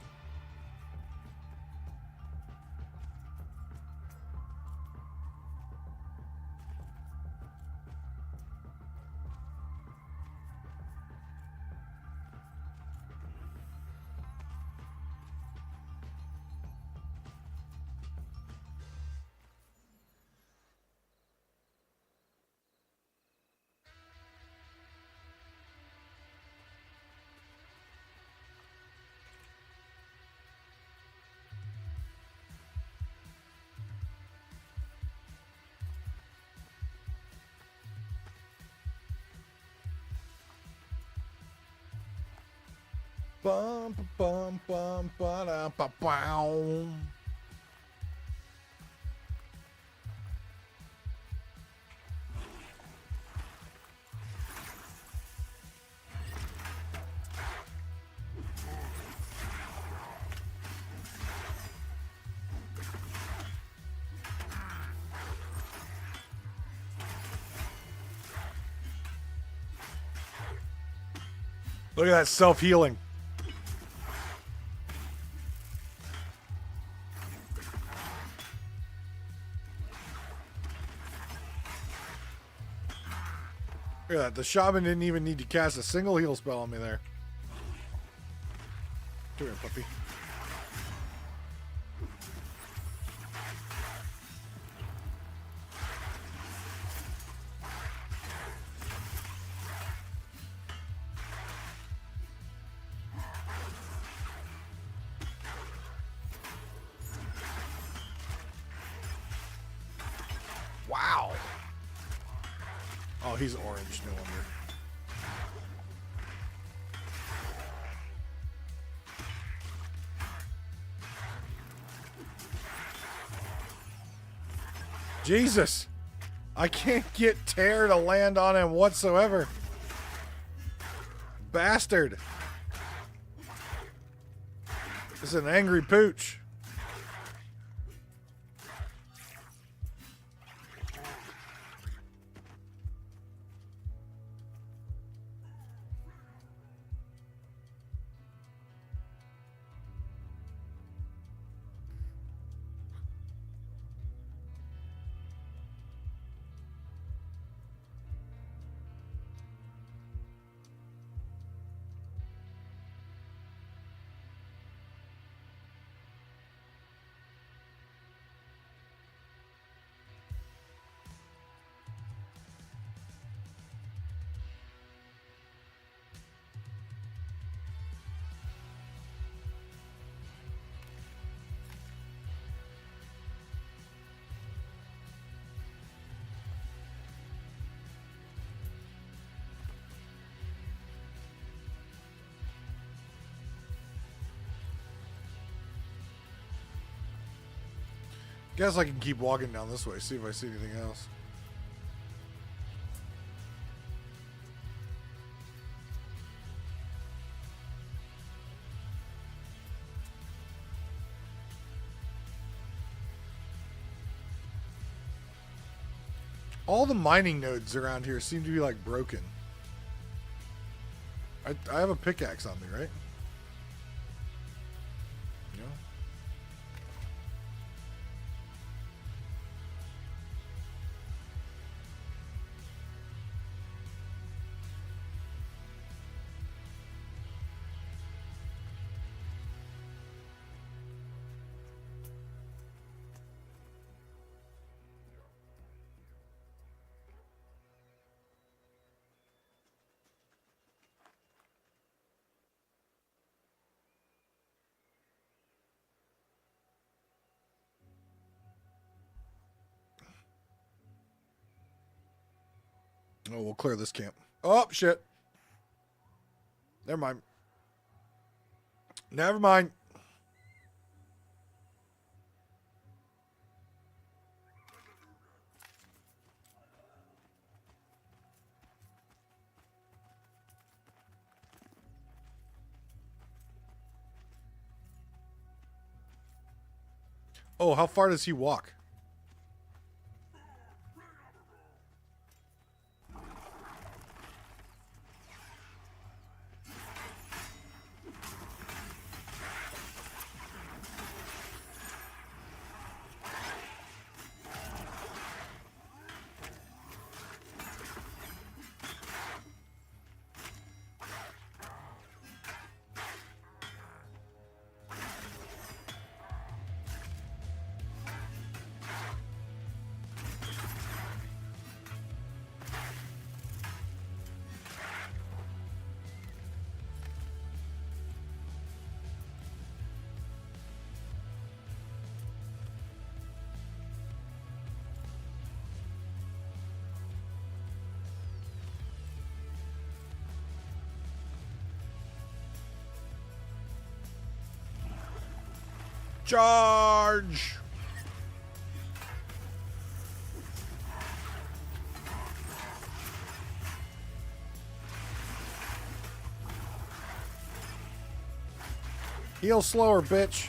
Bum, bum, bum, ba, ba, bow. Look at that self-healing. Look at that. The shaman didn't even need to cast a single heal spell on me there. Come here, puppy. Wow. Oh, he's orange, no wonder. Jesus. I can't get Tear to land on him whatsoever. Bastard. This is an angry pooch. Guess I can keep walking down this way, see if I see anything else. All the mining nodes around here seem to be like broken. I have a pickaxe on me, right? No? Oh, we'll clear this camp. Oh, shit. Never mind. Never mind. Oh, how far does he walk? Charge! Heal slower, bitch.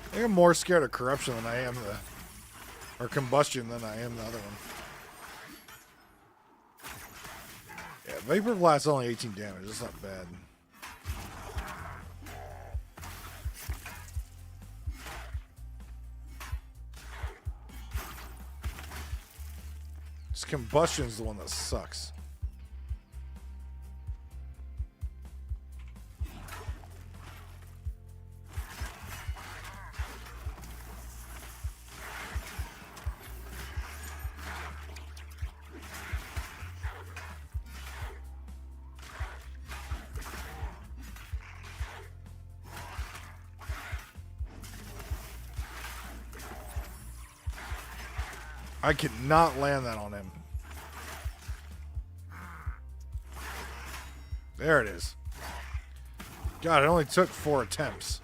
I think I'm more scared of corruption than I am or combustion than I am the other one. Yeah, Vapor Blast only 18 damage. That's not bad. This combustion's the one that sucks. I cannot land that on him. There it is. God, it only took 4 attempts.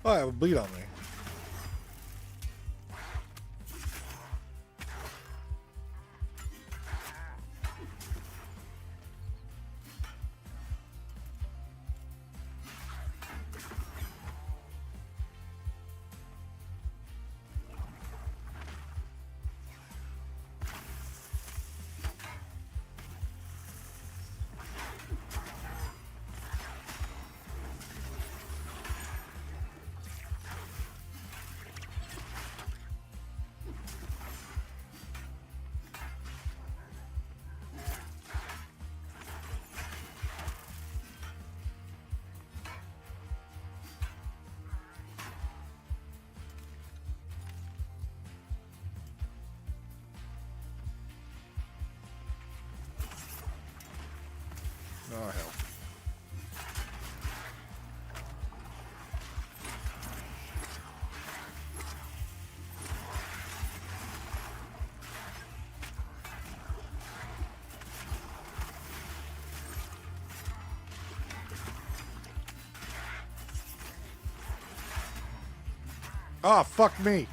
Oh, I have a bleed on me. Oh, hell. Oh, fuck me.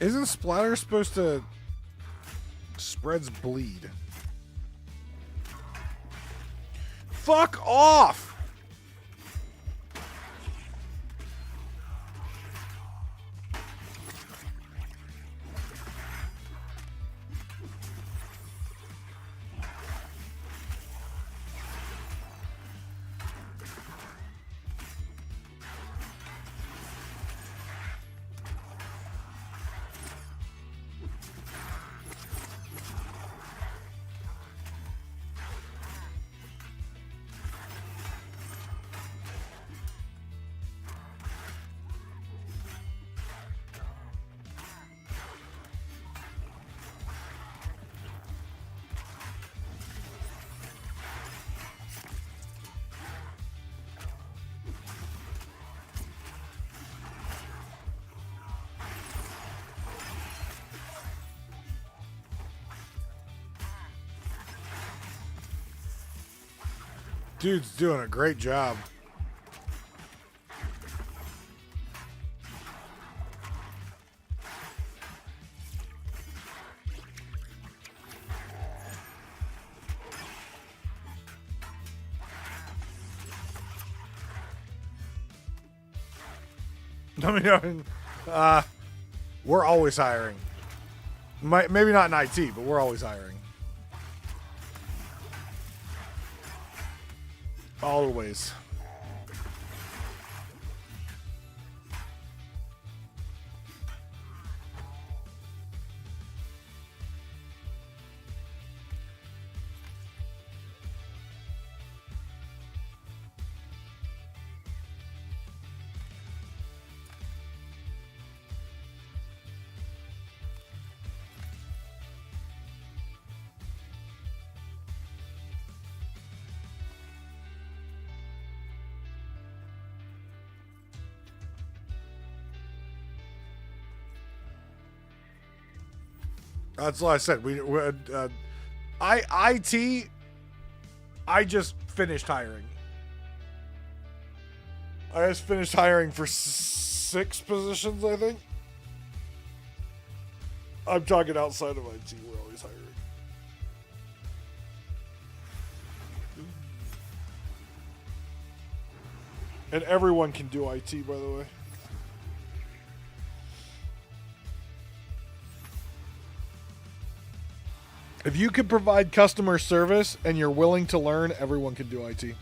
Isn't splatter supposed to spreads bleed? Fuck off! Dude's doing a great job. I mean, we're always hiring. Maybe not in IT, but we're always hiring. Always. That's all I said. IT. I just finished hiring. I just finished hiring for 6 positions, I think. I'm talking outside of IT. We're always hiring. And everyone can do IT, by the way. If you can provide customer service and you're willing to learn, everyone can do IT.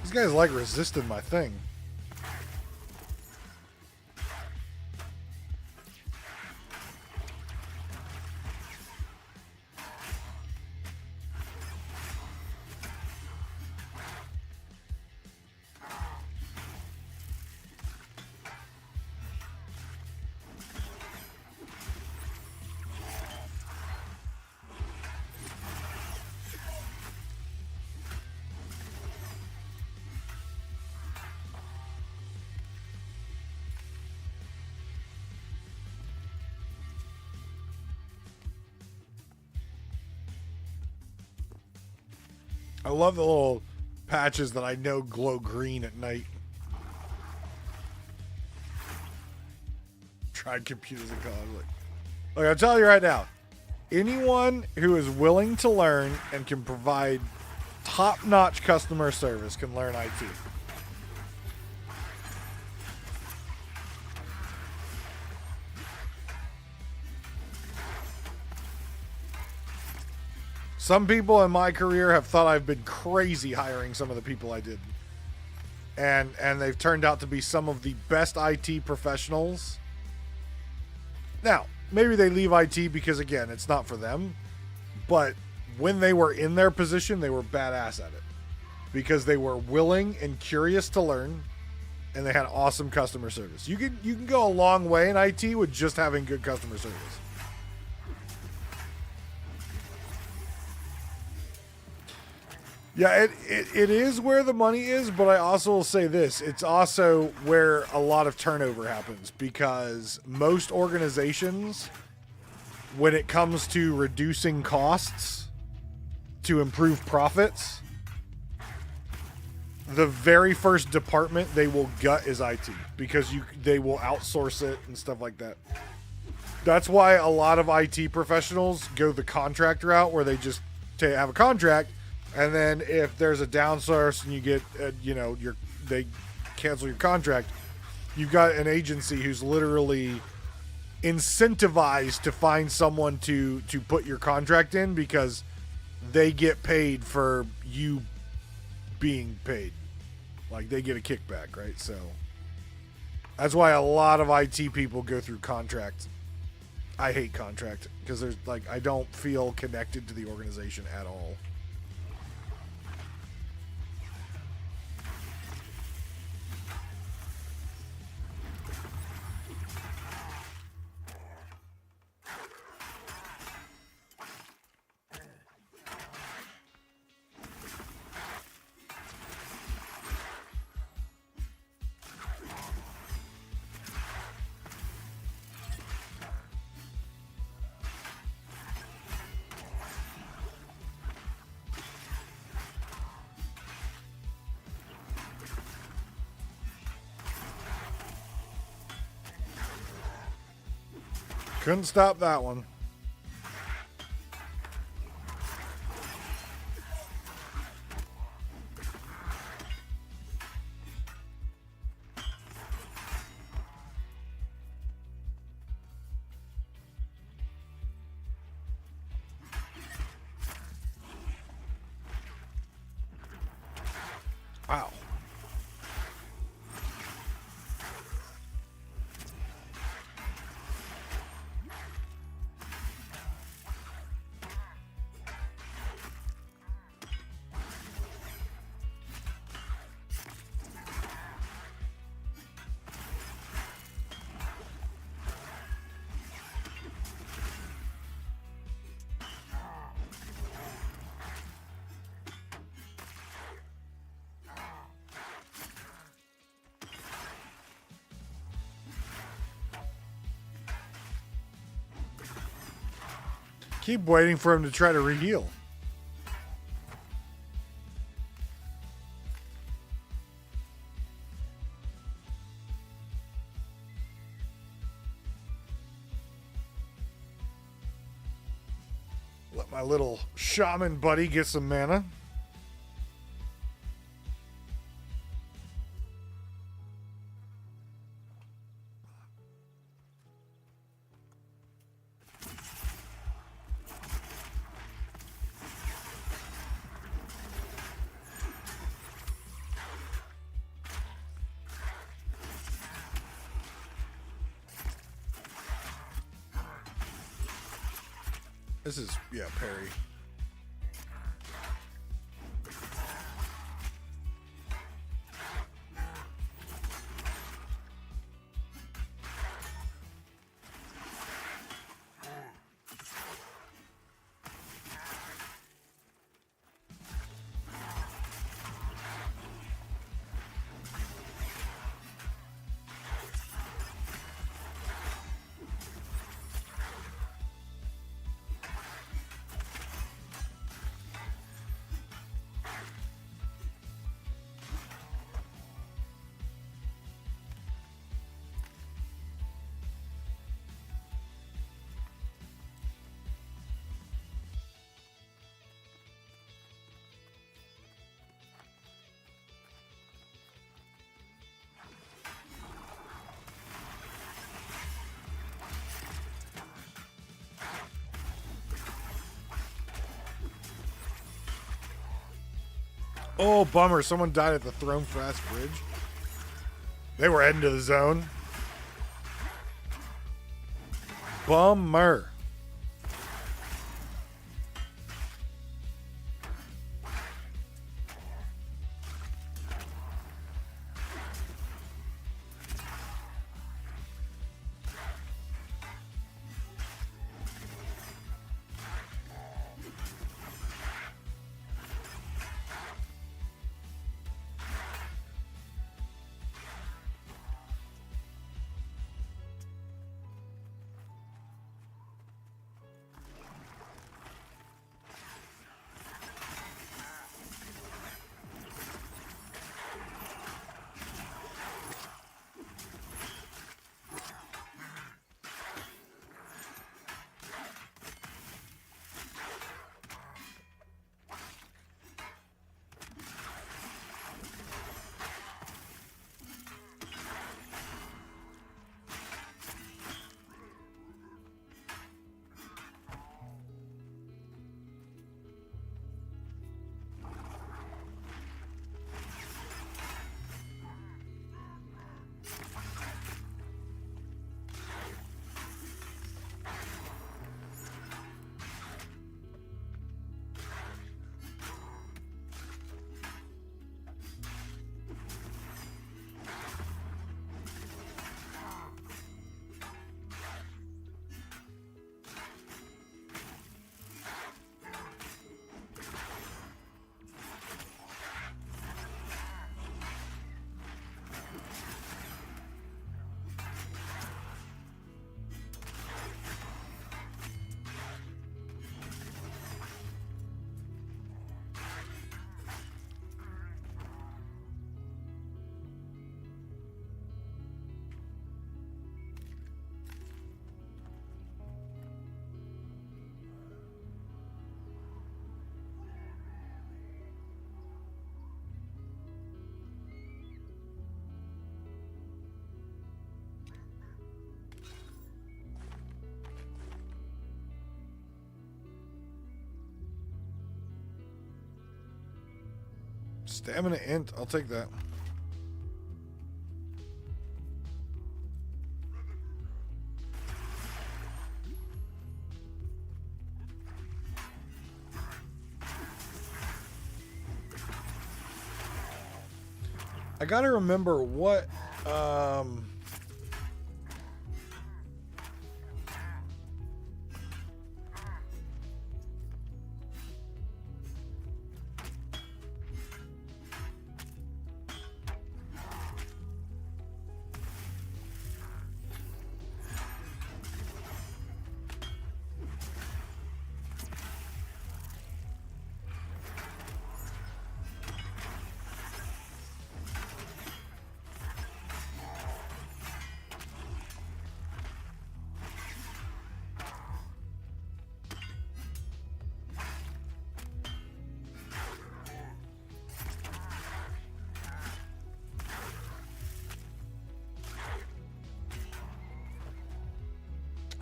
These guys like resisting my thing. I love the little patches that I know glow green at night. Tried computers in college. Look, I'm telling you right now, anyone who is willing to learn and can provide top-notch customer service can learn IT. Some people in my career have thought I've been crazy hiring some of the people I did. And they've turned out to be some of the best IT professionals. Now, maybe they leave IT because, again, it's not for them. But when they were in their position, they were badass at it. Because they were willing and curious to learn. And they had awesome customer service. You can go a long way in IT with just having good customer service. Yeah, it is where the money is, but I also will say this. It's also where a lot of turnover happens, because most organizations, when it comes to reducing costs to improve profits, the very first department they will gut is IT, because they will outsource it and stuff like that. That's why a lot of IT professionals go the contract route, where they just have a contract. And then if there's a downsource and you get, they cancel your contract, you've got an agency who's literally incentivized to find someone to put your contract in, because they get paid for you being paid. Like, they get a kickback, right? So that's why a lot of IT people go through contract. I hate contract, because I don't feel connected to the organization at all. Couldn't stop that one. Wow. Keep waiting for him to try to re-heal. Let my little shaman buddy get some mana. This is, yeah, parry. Oh, bummer. Someone died at the Throne Fast Bridge. They were heading to the zone. Bummer. Stamina int. I'll take that. I gotta remember what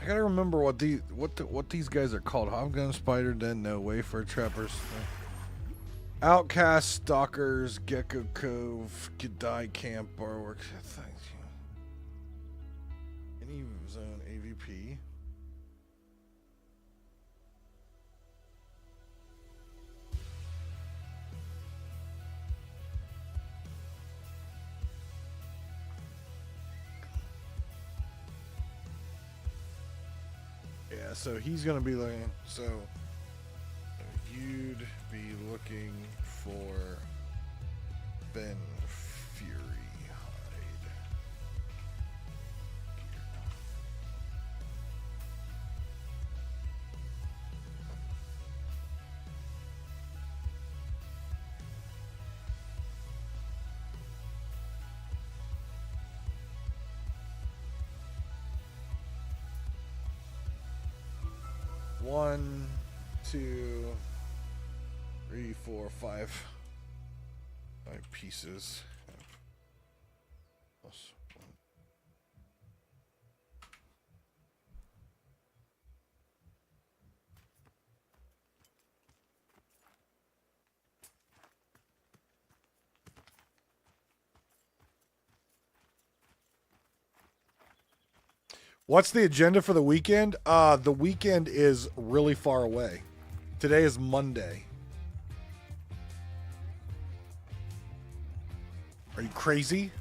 I gotta remember what these guys are called. Hobgun, Spider Den, No Wafer Trappers, Outcast, Stalkers, Gecko Cove, Gadai Camp, Barworks. Thanks. Any zone AVP. Yeah, so he's gonna be looking. So you'd be looking for Ben Fury Hide. One, two, three, four, five pieces. Plus one. What's the agenda for the weekend? The weekend is really far away. Today is Monday. Are you crazy?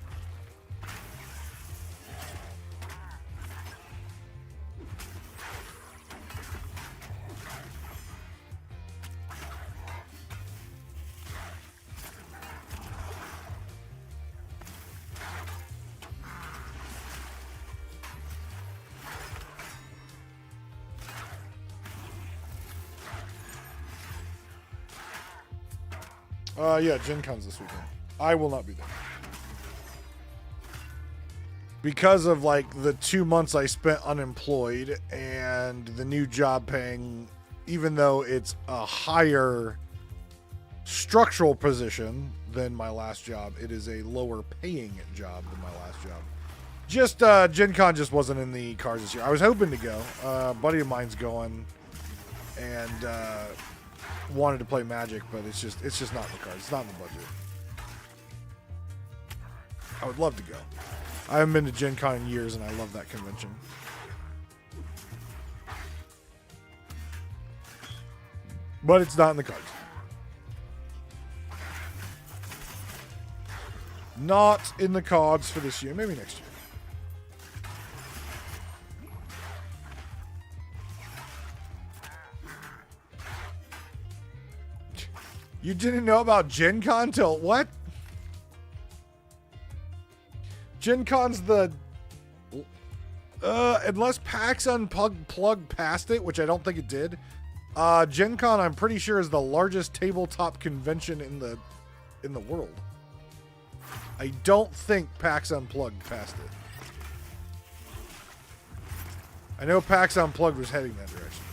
Yeah, Gen Con's this weekend. I will not be there. Because of like the 2 months I spent unemployed and the new job paying, even though it's a higher structural position than my last job, it is a lower paying job than my last job. Just Gen Con just wasn't in the cards this year. I was hoping to go. A buddy of mine's going, and wanted to play Magic, but it's just not in the cards. It's not in the budget. I would love to go. I haven't been to Gen Con in years, and I love that convention. But it's not in the cards. Not in the cards for this year. Maybe next year. You didn't know about Gen Con till what? Gen Con's the... unless PAX Unplugged past it, which I don't think it did. Gen Con, I'm pretty sure, is the largest tabletop convention in the world. I don't think PAX Unplugged passed it. I know PAX Unplugged was heading that direction.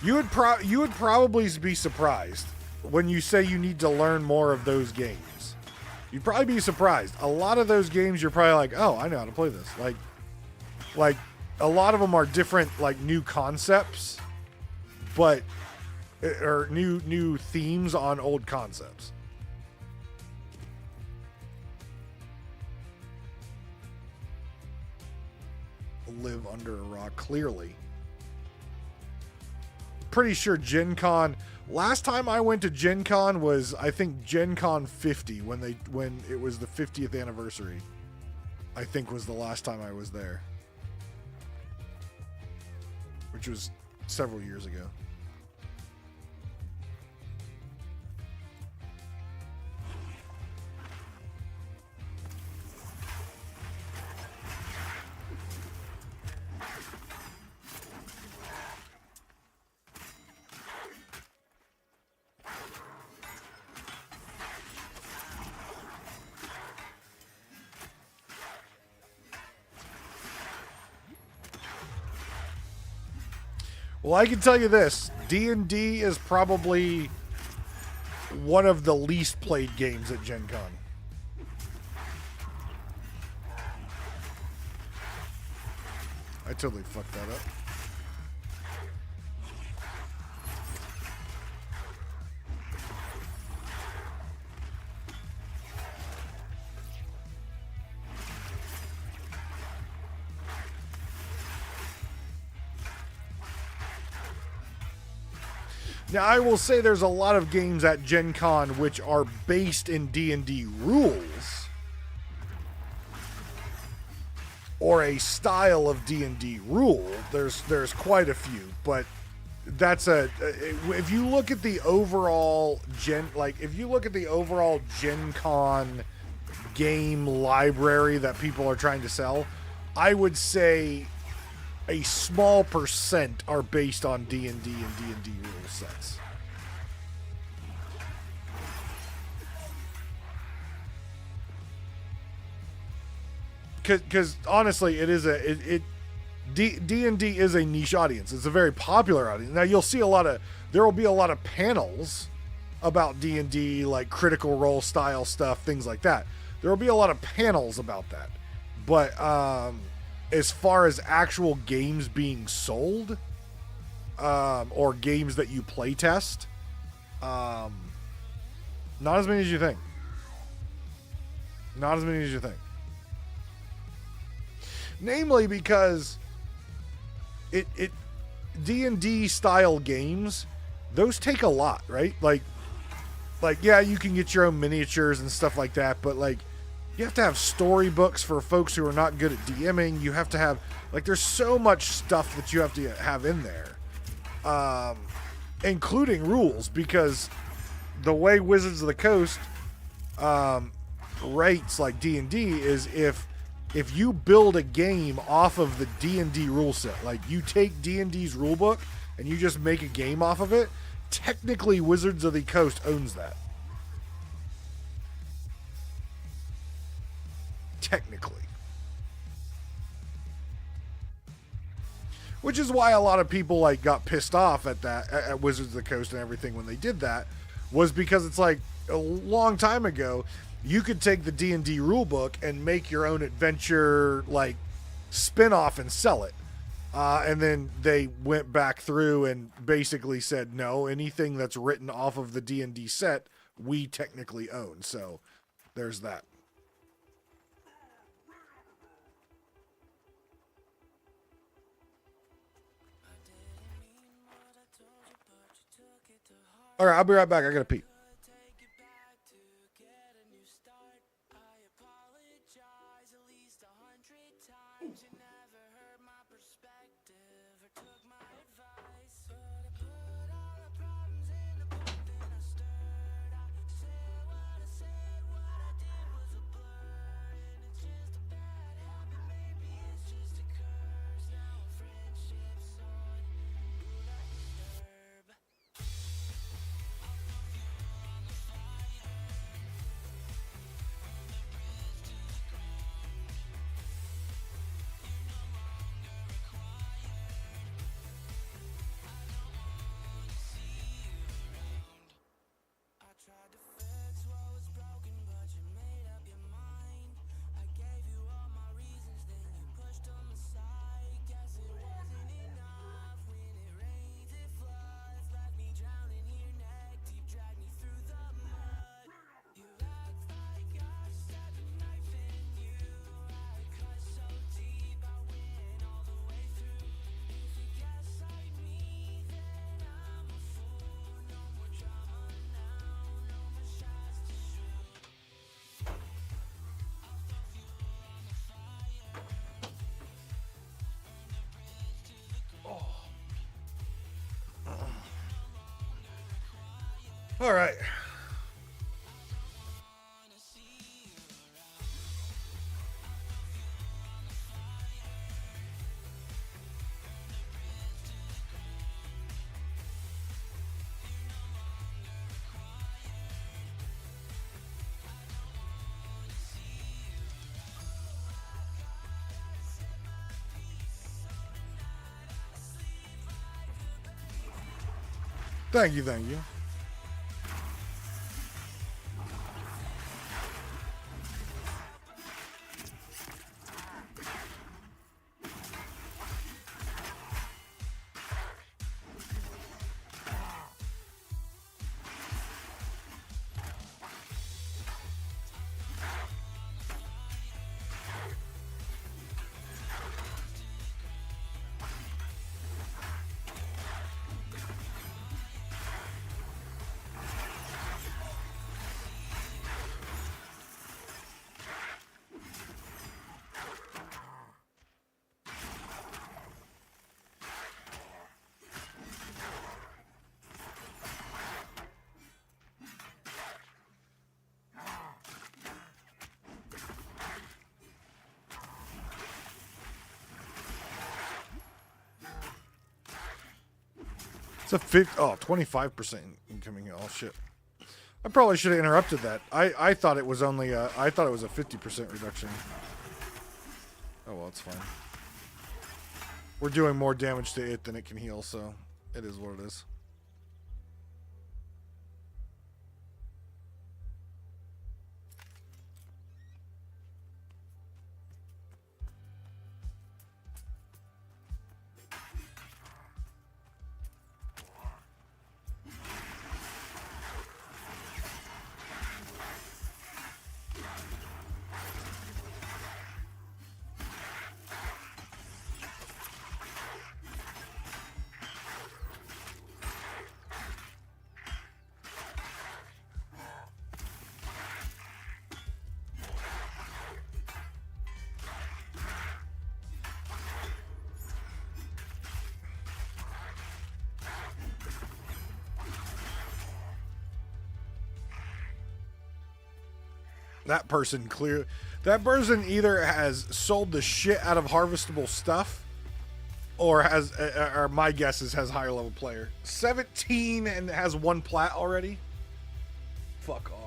You would probably be surprised when you say you need to learn more of those games. You'd probably be surprised. A lot of those games, you're probably like, oh, I know how to play this. Like a lot of them are different, like new concepts, but or new themes on old concepts. Live under a rock, clearly. Pretty sure Gen Con, last time I went to Gen Con was, I think, Gen Con 50, when it was the 50th anniversary. I think was the last time I was there, which was several years ago. Well, I can tell you this. D&D is probably one of the least played games at Gen Con. I totally fucked that up. Now, I will say there's a lot of games at Gen Con which are based in D&D rules, or a style of D&D rule. There's quite a few, but that's if you look at the overall Gen Con game library that people are trying to sell, I would say a small percent are based on D&D and D&D rule sets. Because honestly, it is D&D is a niche audience. It's a very popular audience. Now you'll see there will be a lot of panels about D&D, like Critical Role style stuff, things like that. There will be a lot of panels about that. But as far as actual games being sold, or games that you play test, Not as many as you think. Not as many as you think. Namely because it D&D style games, those take a lot, right? Like yeah, you can get your own miniatures and stuff like that, but like you have to have storybooks for folks who are not good at DMing. You have to have, like, there's so much stuff that you have to have in there, including rules, because the way Wizards of the Coast rates like D&D is if you build a game off of the D&D rule set, like you take D&D's rule book and you just make a game off of it, technically Wizards of the Coast owns that. Technically. Which is why a lot of people like got pissed off at that, at Wizards of the Coast and everything when they did that, was because it's like a long time ago, you could take the D&D rulebook and make your own adventure like spin-off and sell it. And then they went back through and basically said, no, anything that's written off of the D&D set, we technically own. So there's that. All right, I'll be right back. I gotta pee. All right. Thank you, thank you. It's a 25% incoming. Oh shit! I probably should have interrupted that. I thought it was only I thought it was a 50% reduction. Oh well, it's fine. We're doing more damage to it than it can heal, so it is what it is. That person either has sold the shit out of harvestable stuff, or my guess is has higher level player. 17 and has 1 plat already. Fuck off.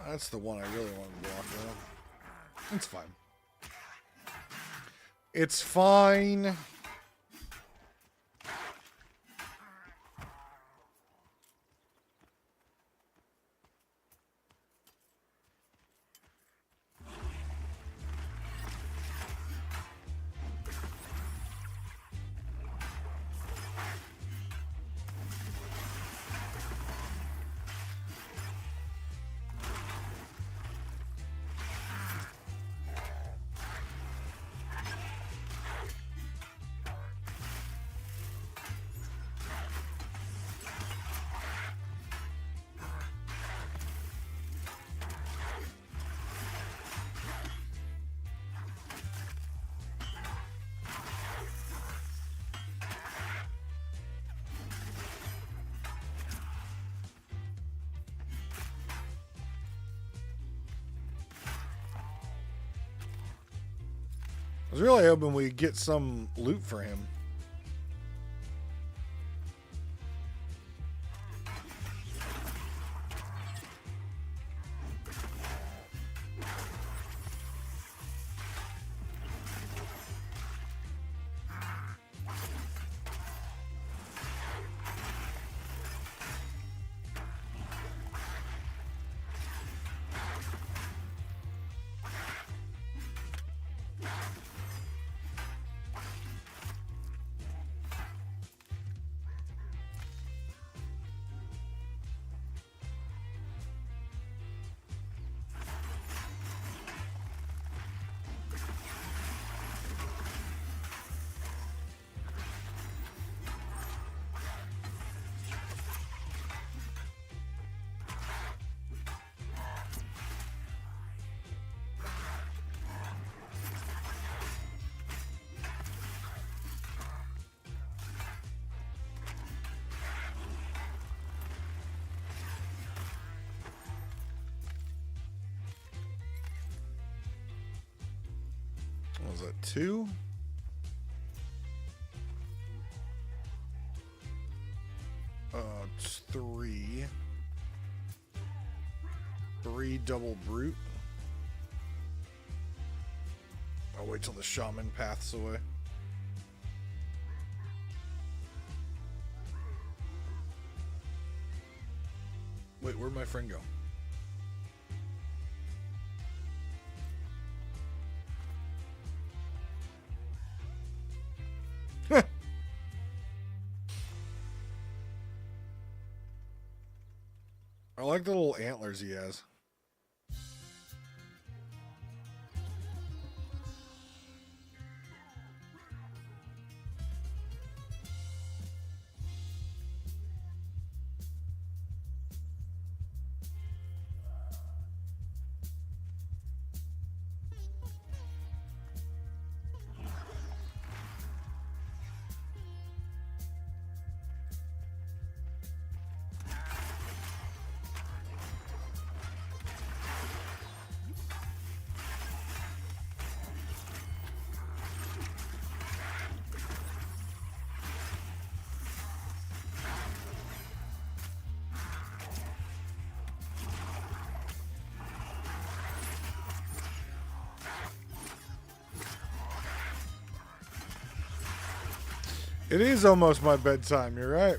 That's the one I really want to block, though. It's fine. It's fine. I was really hoping we'd get some loot for him. What was that, 2? It's 3. 3 double brute. I'll wait till the shaman paths away. Wait, where'd my friend go? I like the little antlers he has. It is almost my bedtime, you're right.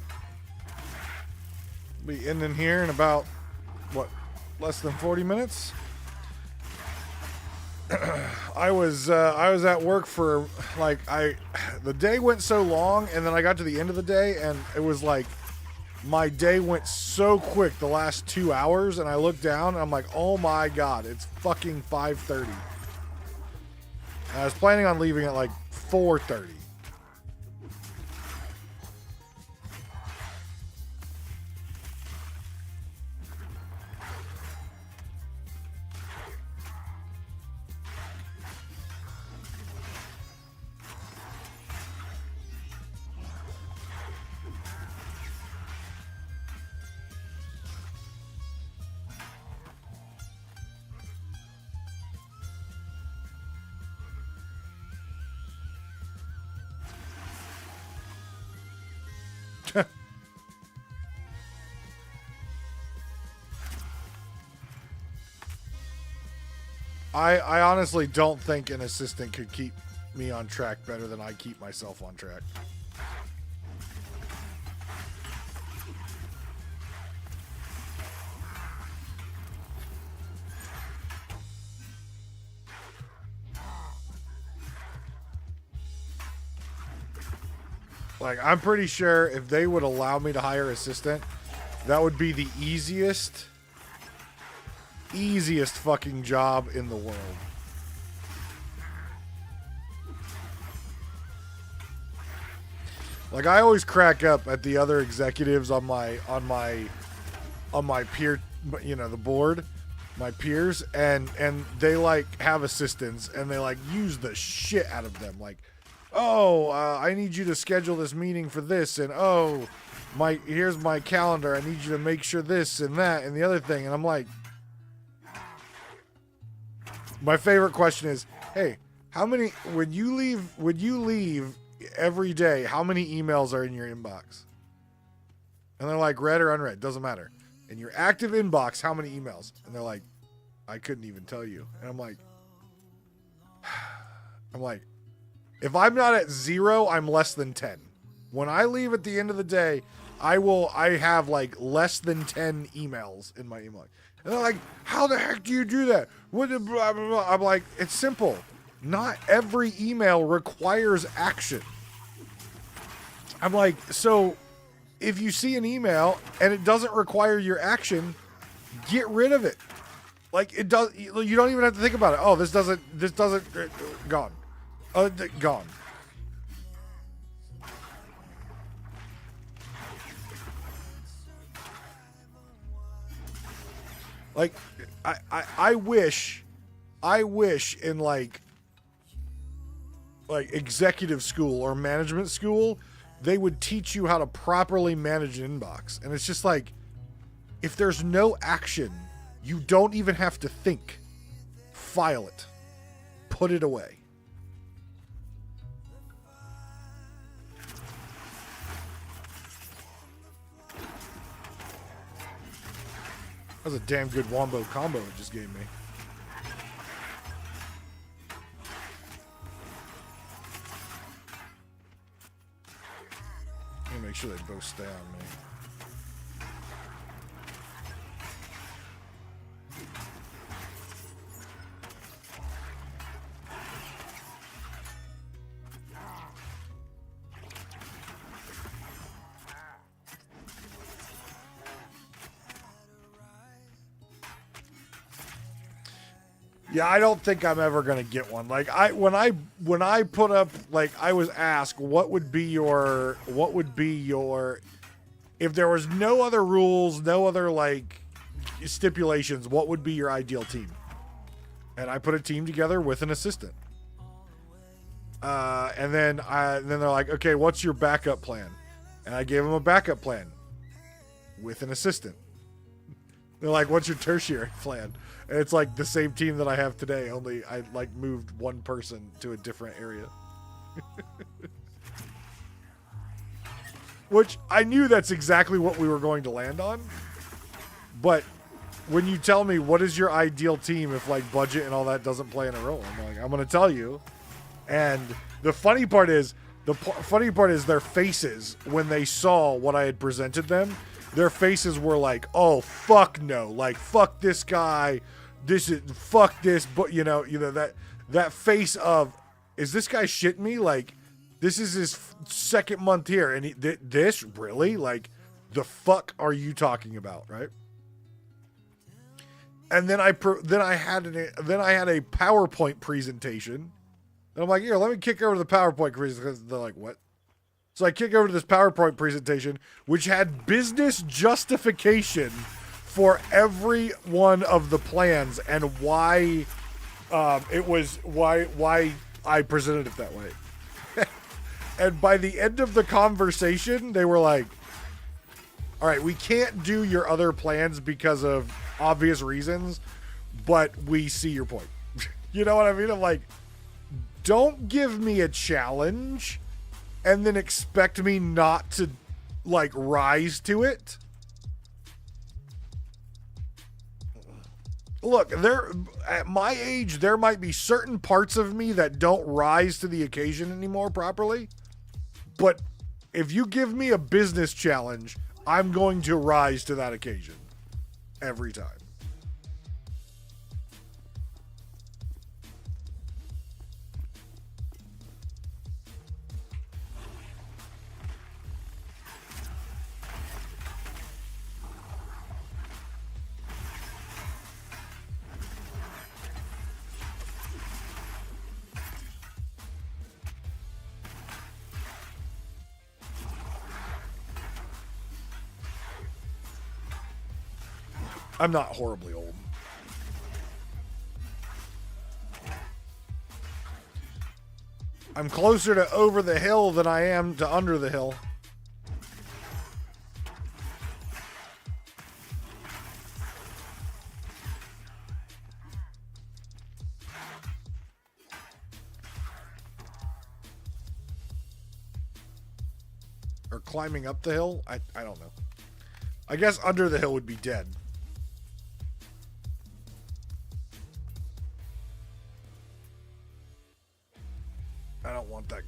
Be ending here in about, what, less than 40 minutes? I was at work for, like, the day went so long, and then I got to the end of the day, and it was like, my day went so quick the last 2 hours, and I looked down, and I'm like, oh my god, it's fucking 5:30. I was planning on leaving at like 4:30. I honestly don't think an assistant could keep me on track better than I keep myself on track. Like, I'm pretty sure if they would allow me to hire assistant, that would be the easiest fucking job in the world. Like, I always crack up at the other executives on my peer, you know, the board, my peers, and they like have assistants and they like use the shit out of them. Like, oh, I need you to schedule this meeting for this, and oh, here's my calendar. I need you to make sure this and that and the other thing. And I'm like, my favorite question is, hey, how many, when you leave every day, how many emails are in your inbox? And they're like, read or unread, doesn't matter. In your active inbox, how many emails? And they're like, I couldn't even tell you. And I'm like, if I'm not at 0, I'm less than 10. When I leave at the end of the day, I have like less than 10 emails in my email. And they're like, how the heck do you do that? What the blah, blah, blah. I'm like, it's simple. Not every email requires action. I'm like, so if you see an email and it doesn't require your action, get rid of it. Like, it does, you don't even have to think about it. Oh, this doesn't, gone. Gone. Like, I wish in like executive school or management school, they would teach you how to properly manage an inbox. And it's just like, if there's no action, you don't even have to think. File it. Put it away. That was a damn good wombo combo it just gave me. Let me make sure they both stay on me. Yeah, I don't think I'm ever gonna get one. Like, when I put up, like, I was asked what would be your if there was no other rules, no other like stipulations, what would be your ideal team? And I put a team together with an assistant. And then they're like, okay, what's your backup plan? And I gave them a backup plan with an assistant. They're like, what's your tertiary plan? And it's like the same team that I have today, only I like moved one person to a different area. Which I knew that's exactly what we were going to land on. But when you tell me what is your ideal team if like budget and all that doesn't play in a role, I'm like, I'm going to tell you. And the funny part is their faces when they saw what I had presented them. their faces were like, oh, fuck no. Like, fuck this guy. Fuck this. But, that face of, is this guy shitting me? Like, this is his second month here. And this, really? Like, the fuck are you talking about, right? And then I had a PowerPoint presentation. And I'm like, here, let me kick over to the PowerPoint presentation. They're like, what? So I kick over to this PowerPoint presentation, which had business justification for every one of the plans and why why I presented it that way. And by the end of the conversation, they were like, all right, we can't do your other plans because of obvious reasons, but we see your point. You know what I mean? I'm like, don't give me a challenge and then expect me not to, like, rise to it. Look, at my age, there might be certain parts of me that don't rise to the occasion anymore properly. But if you give me a business challenge, I'm going to rise to that occasion every time. I'm not horribly old. I'm closer to over the hill than I am to under the hill. Or climbing up the hill? I don't know. I guess under the hill would be dead. I don't want that.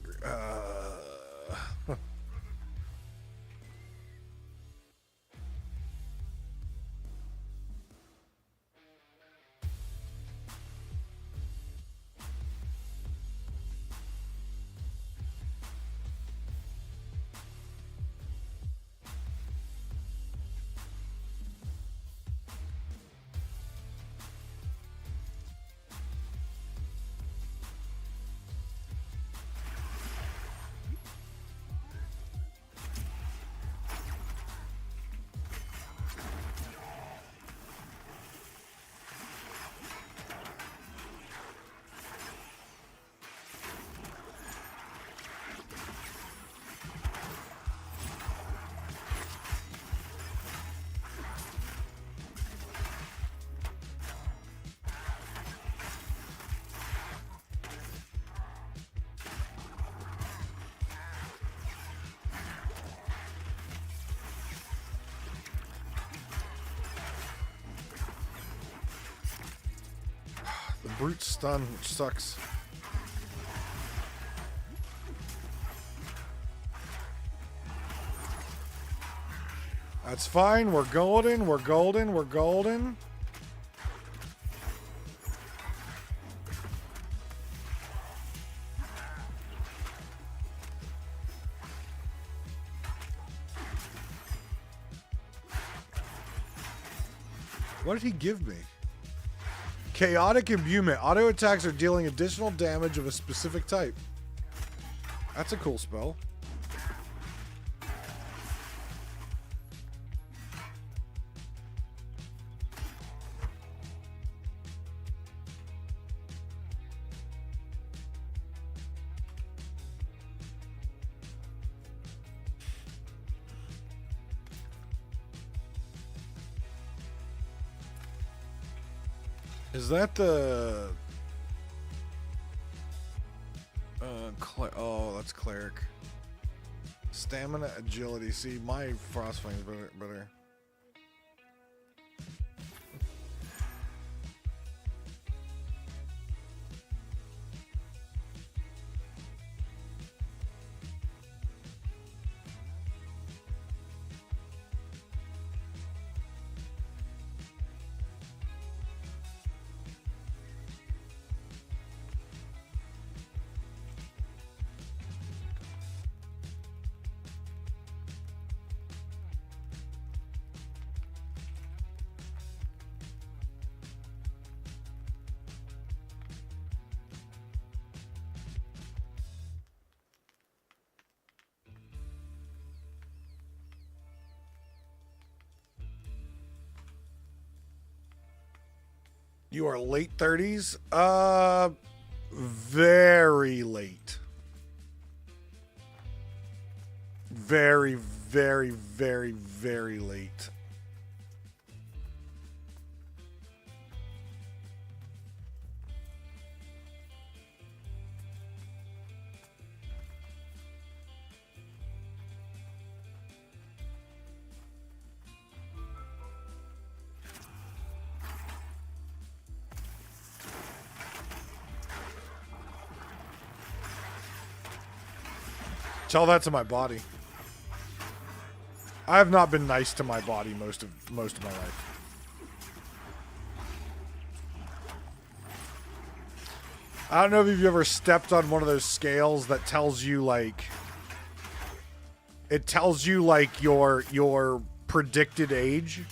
Brute stun, which sucks. That's fine. We're golden. We're golden. We're golden. What did he give me? Chaotic Imbuement. Auto attacks are dealing additional damage of a specific type. That's a cool spell. Is that the... oh, that's Cleric. Stamina, Agility. See, my Frostfang's better. You are late 30s? Very late. Very, very, very, very late. Tell that to my body. I have not been nice to my body most of my life. I don't know if you've ever stepped on one of those scales that tells you like your predicted age.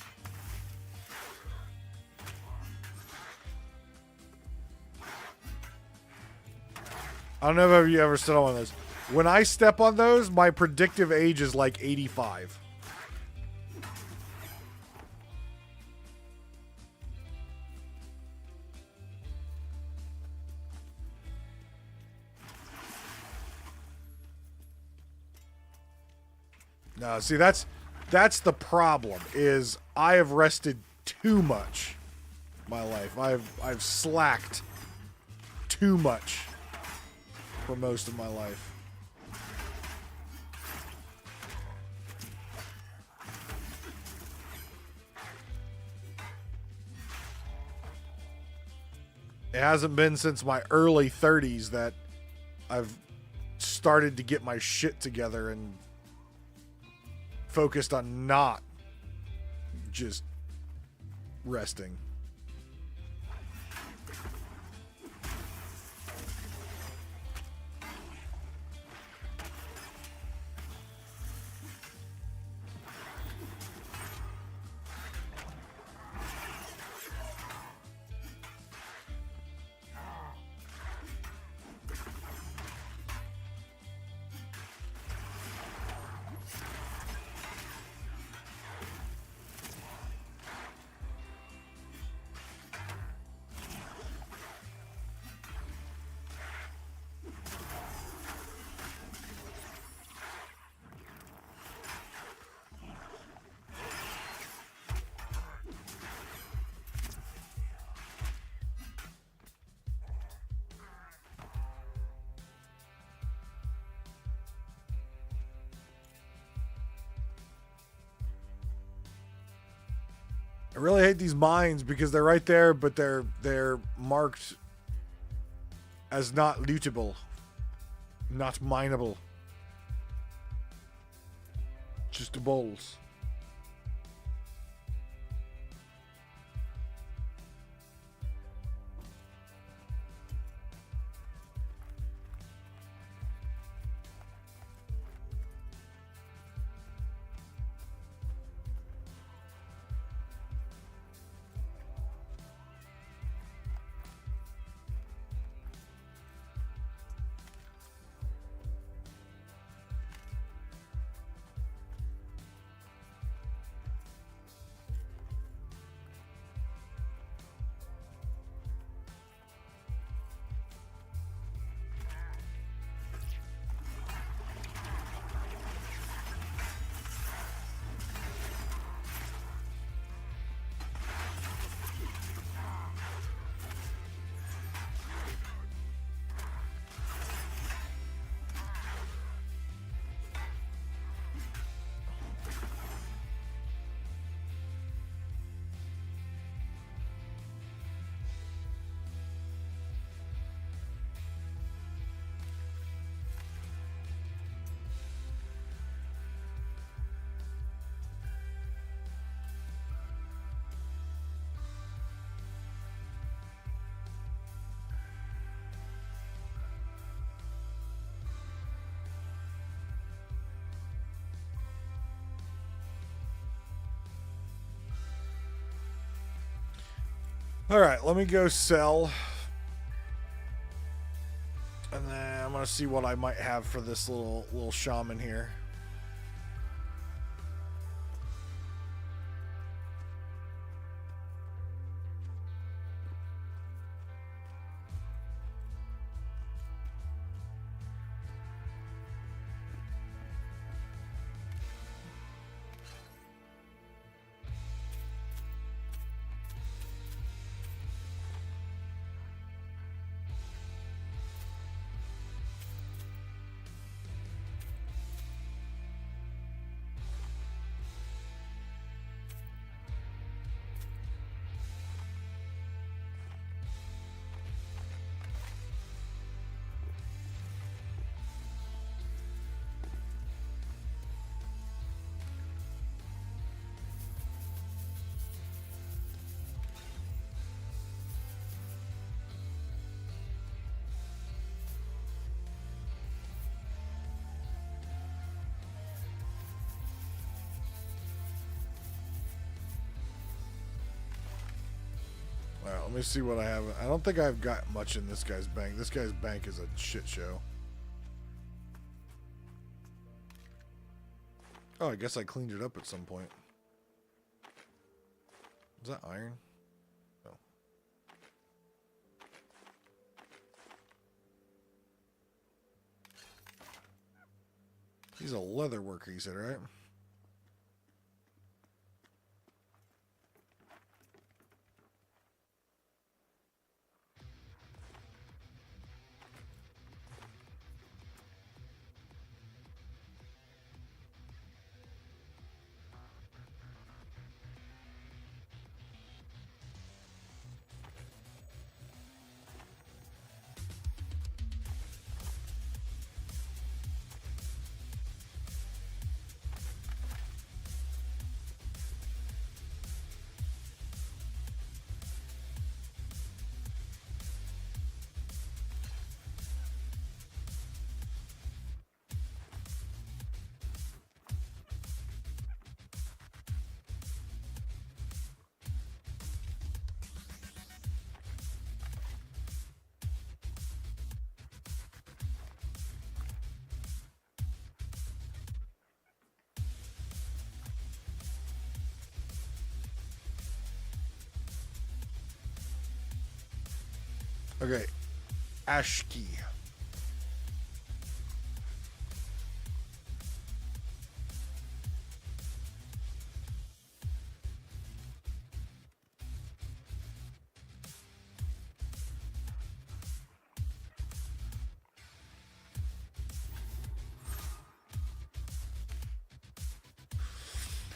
I don't know if you ever stood on one of those. When I step on those, my predictive age is like 85. No, see, that's the problem, is I have rested too much my life. I've slacked too much for most of my life. It hasn't been since my early 30s that I've started to get my shit together and focused on not just resting. I really hate these mines because they're right there, but they're marked as not lootable, not mineable. Just the bowls. All right, let me go sell. And then I'm going to see what I might have for this little shaman here. Let me see what I have. I don't think I've got much in this guy's bank. This guy's bank is a shit show. Oh, I guess I cleaned it up at some point. Is that iron? No. He's a leather worker, you said, right? Okay. Ashki.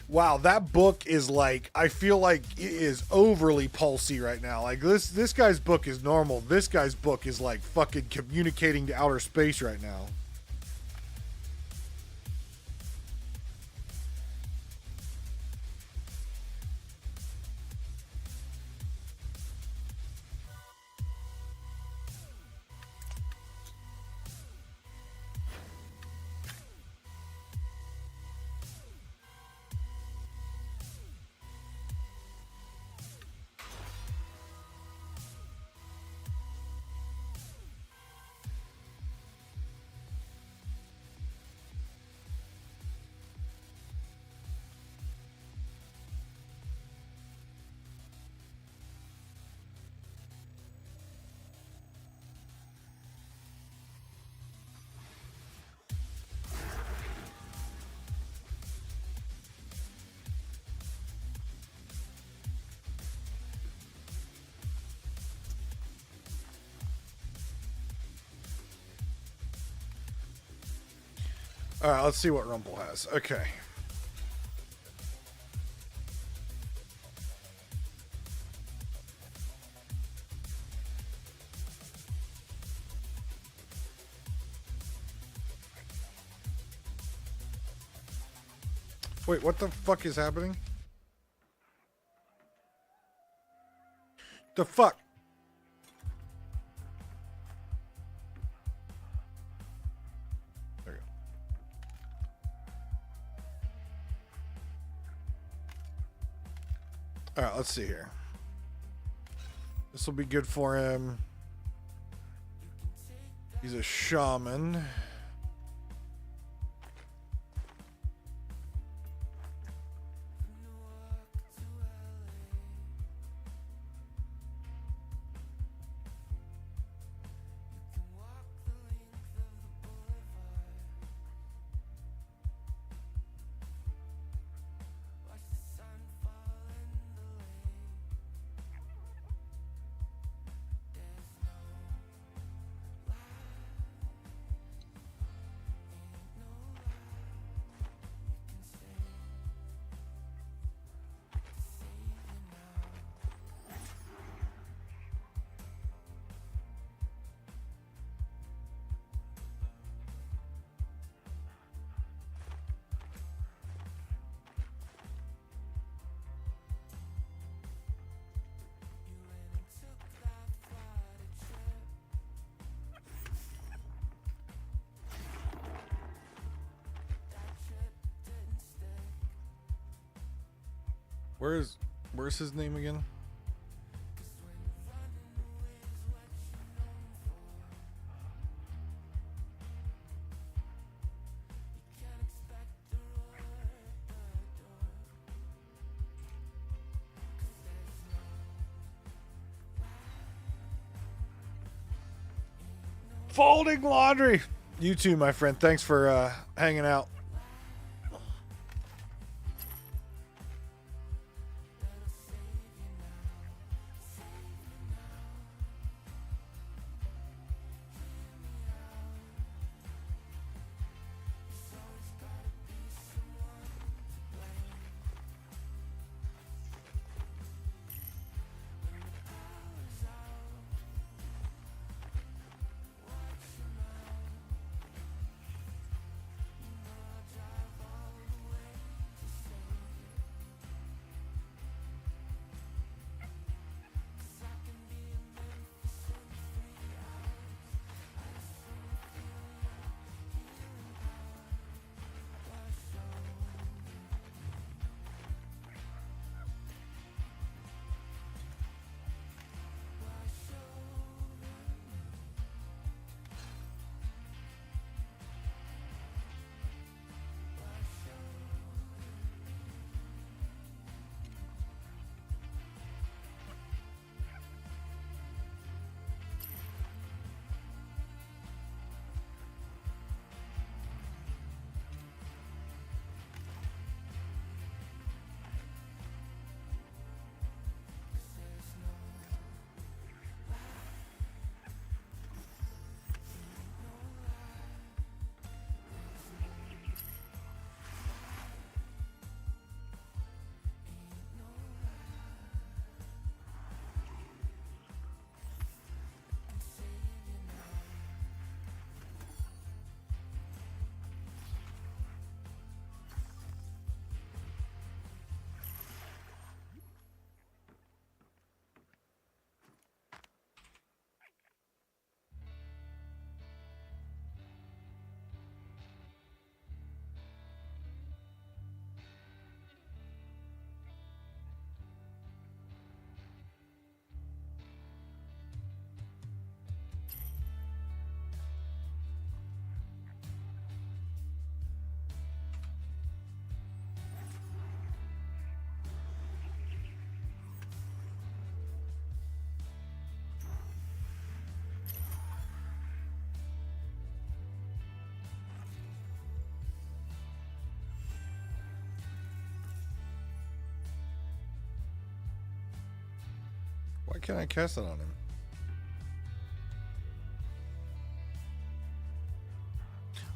Wow, that book is like, I feel like it is overly pulsy right now. Like this guy's book is normal. This guy's book is like fucking communicating to outer space right now. All right, let's see what Rumble has. Okay. Wait, what the fuck is happening? The fuck? There we go. All right, let's see here. This will be good for him. He's a shaman. Where's his name again? Folding laundry. You too, my friend. Thanks for hanging out. Why can't I cast it on him?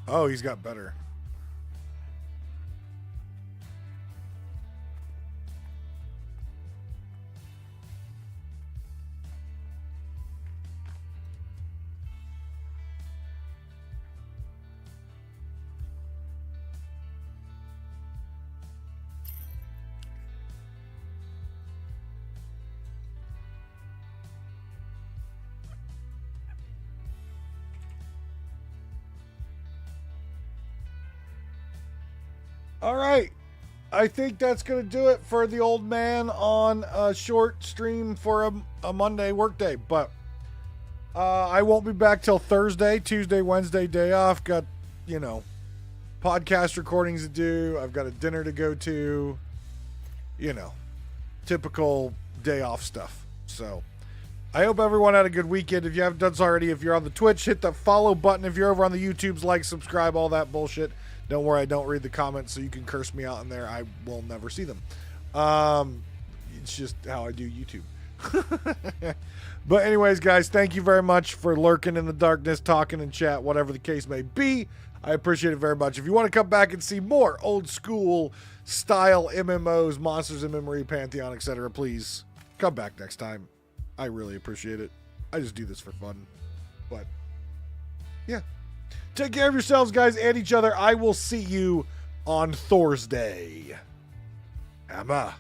Oh, he's got better. All right. I think that's going to do it for the old man on a short stream for a Monday workday. But I won't be back till Thursday, Tuesday, Wednesday, day off. Got, podcast recordings to do. I've got a dinner to go to. Typical day off stuff. So I hope everyone had a good weekend. If you haven't done so already, if you're on the Twitch, hit the follow button. If you're over on the YouTubes, like, subscribe, all that bullshit. Don't worry, I don't read the comments, so you can curse me out in there. I will never see them. It's just how I do YouTube. But anyways, guys, thank you very much for lurking in the darkness, talking in chat, whatever the case may be. I appreciate it very much. If you want to come back and see more old school style MMOs, Monsters in Memory, Pantheon, etc., please come back next time. I really appreciate it. I just do this for fun. But, yeah. Take care of yourselves, guys, and each other. I will see you on Thursday. Hammer.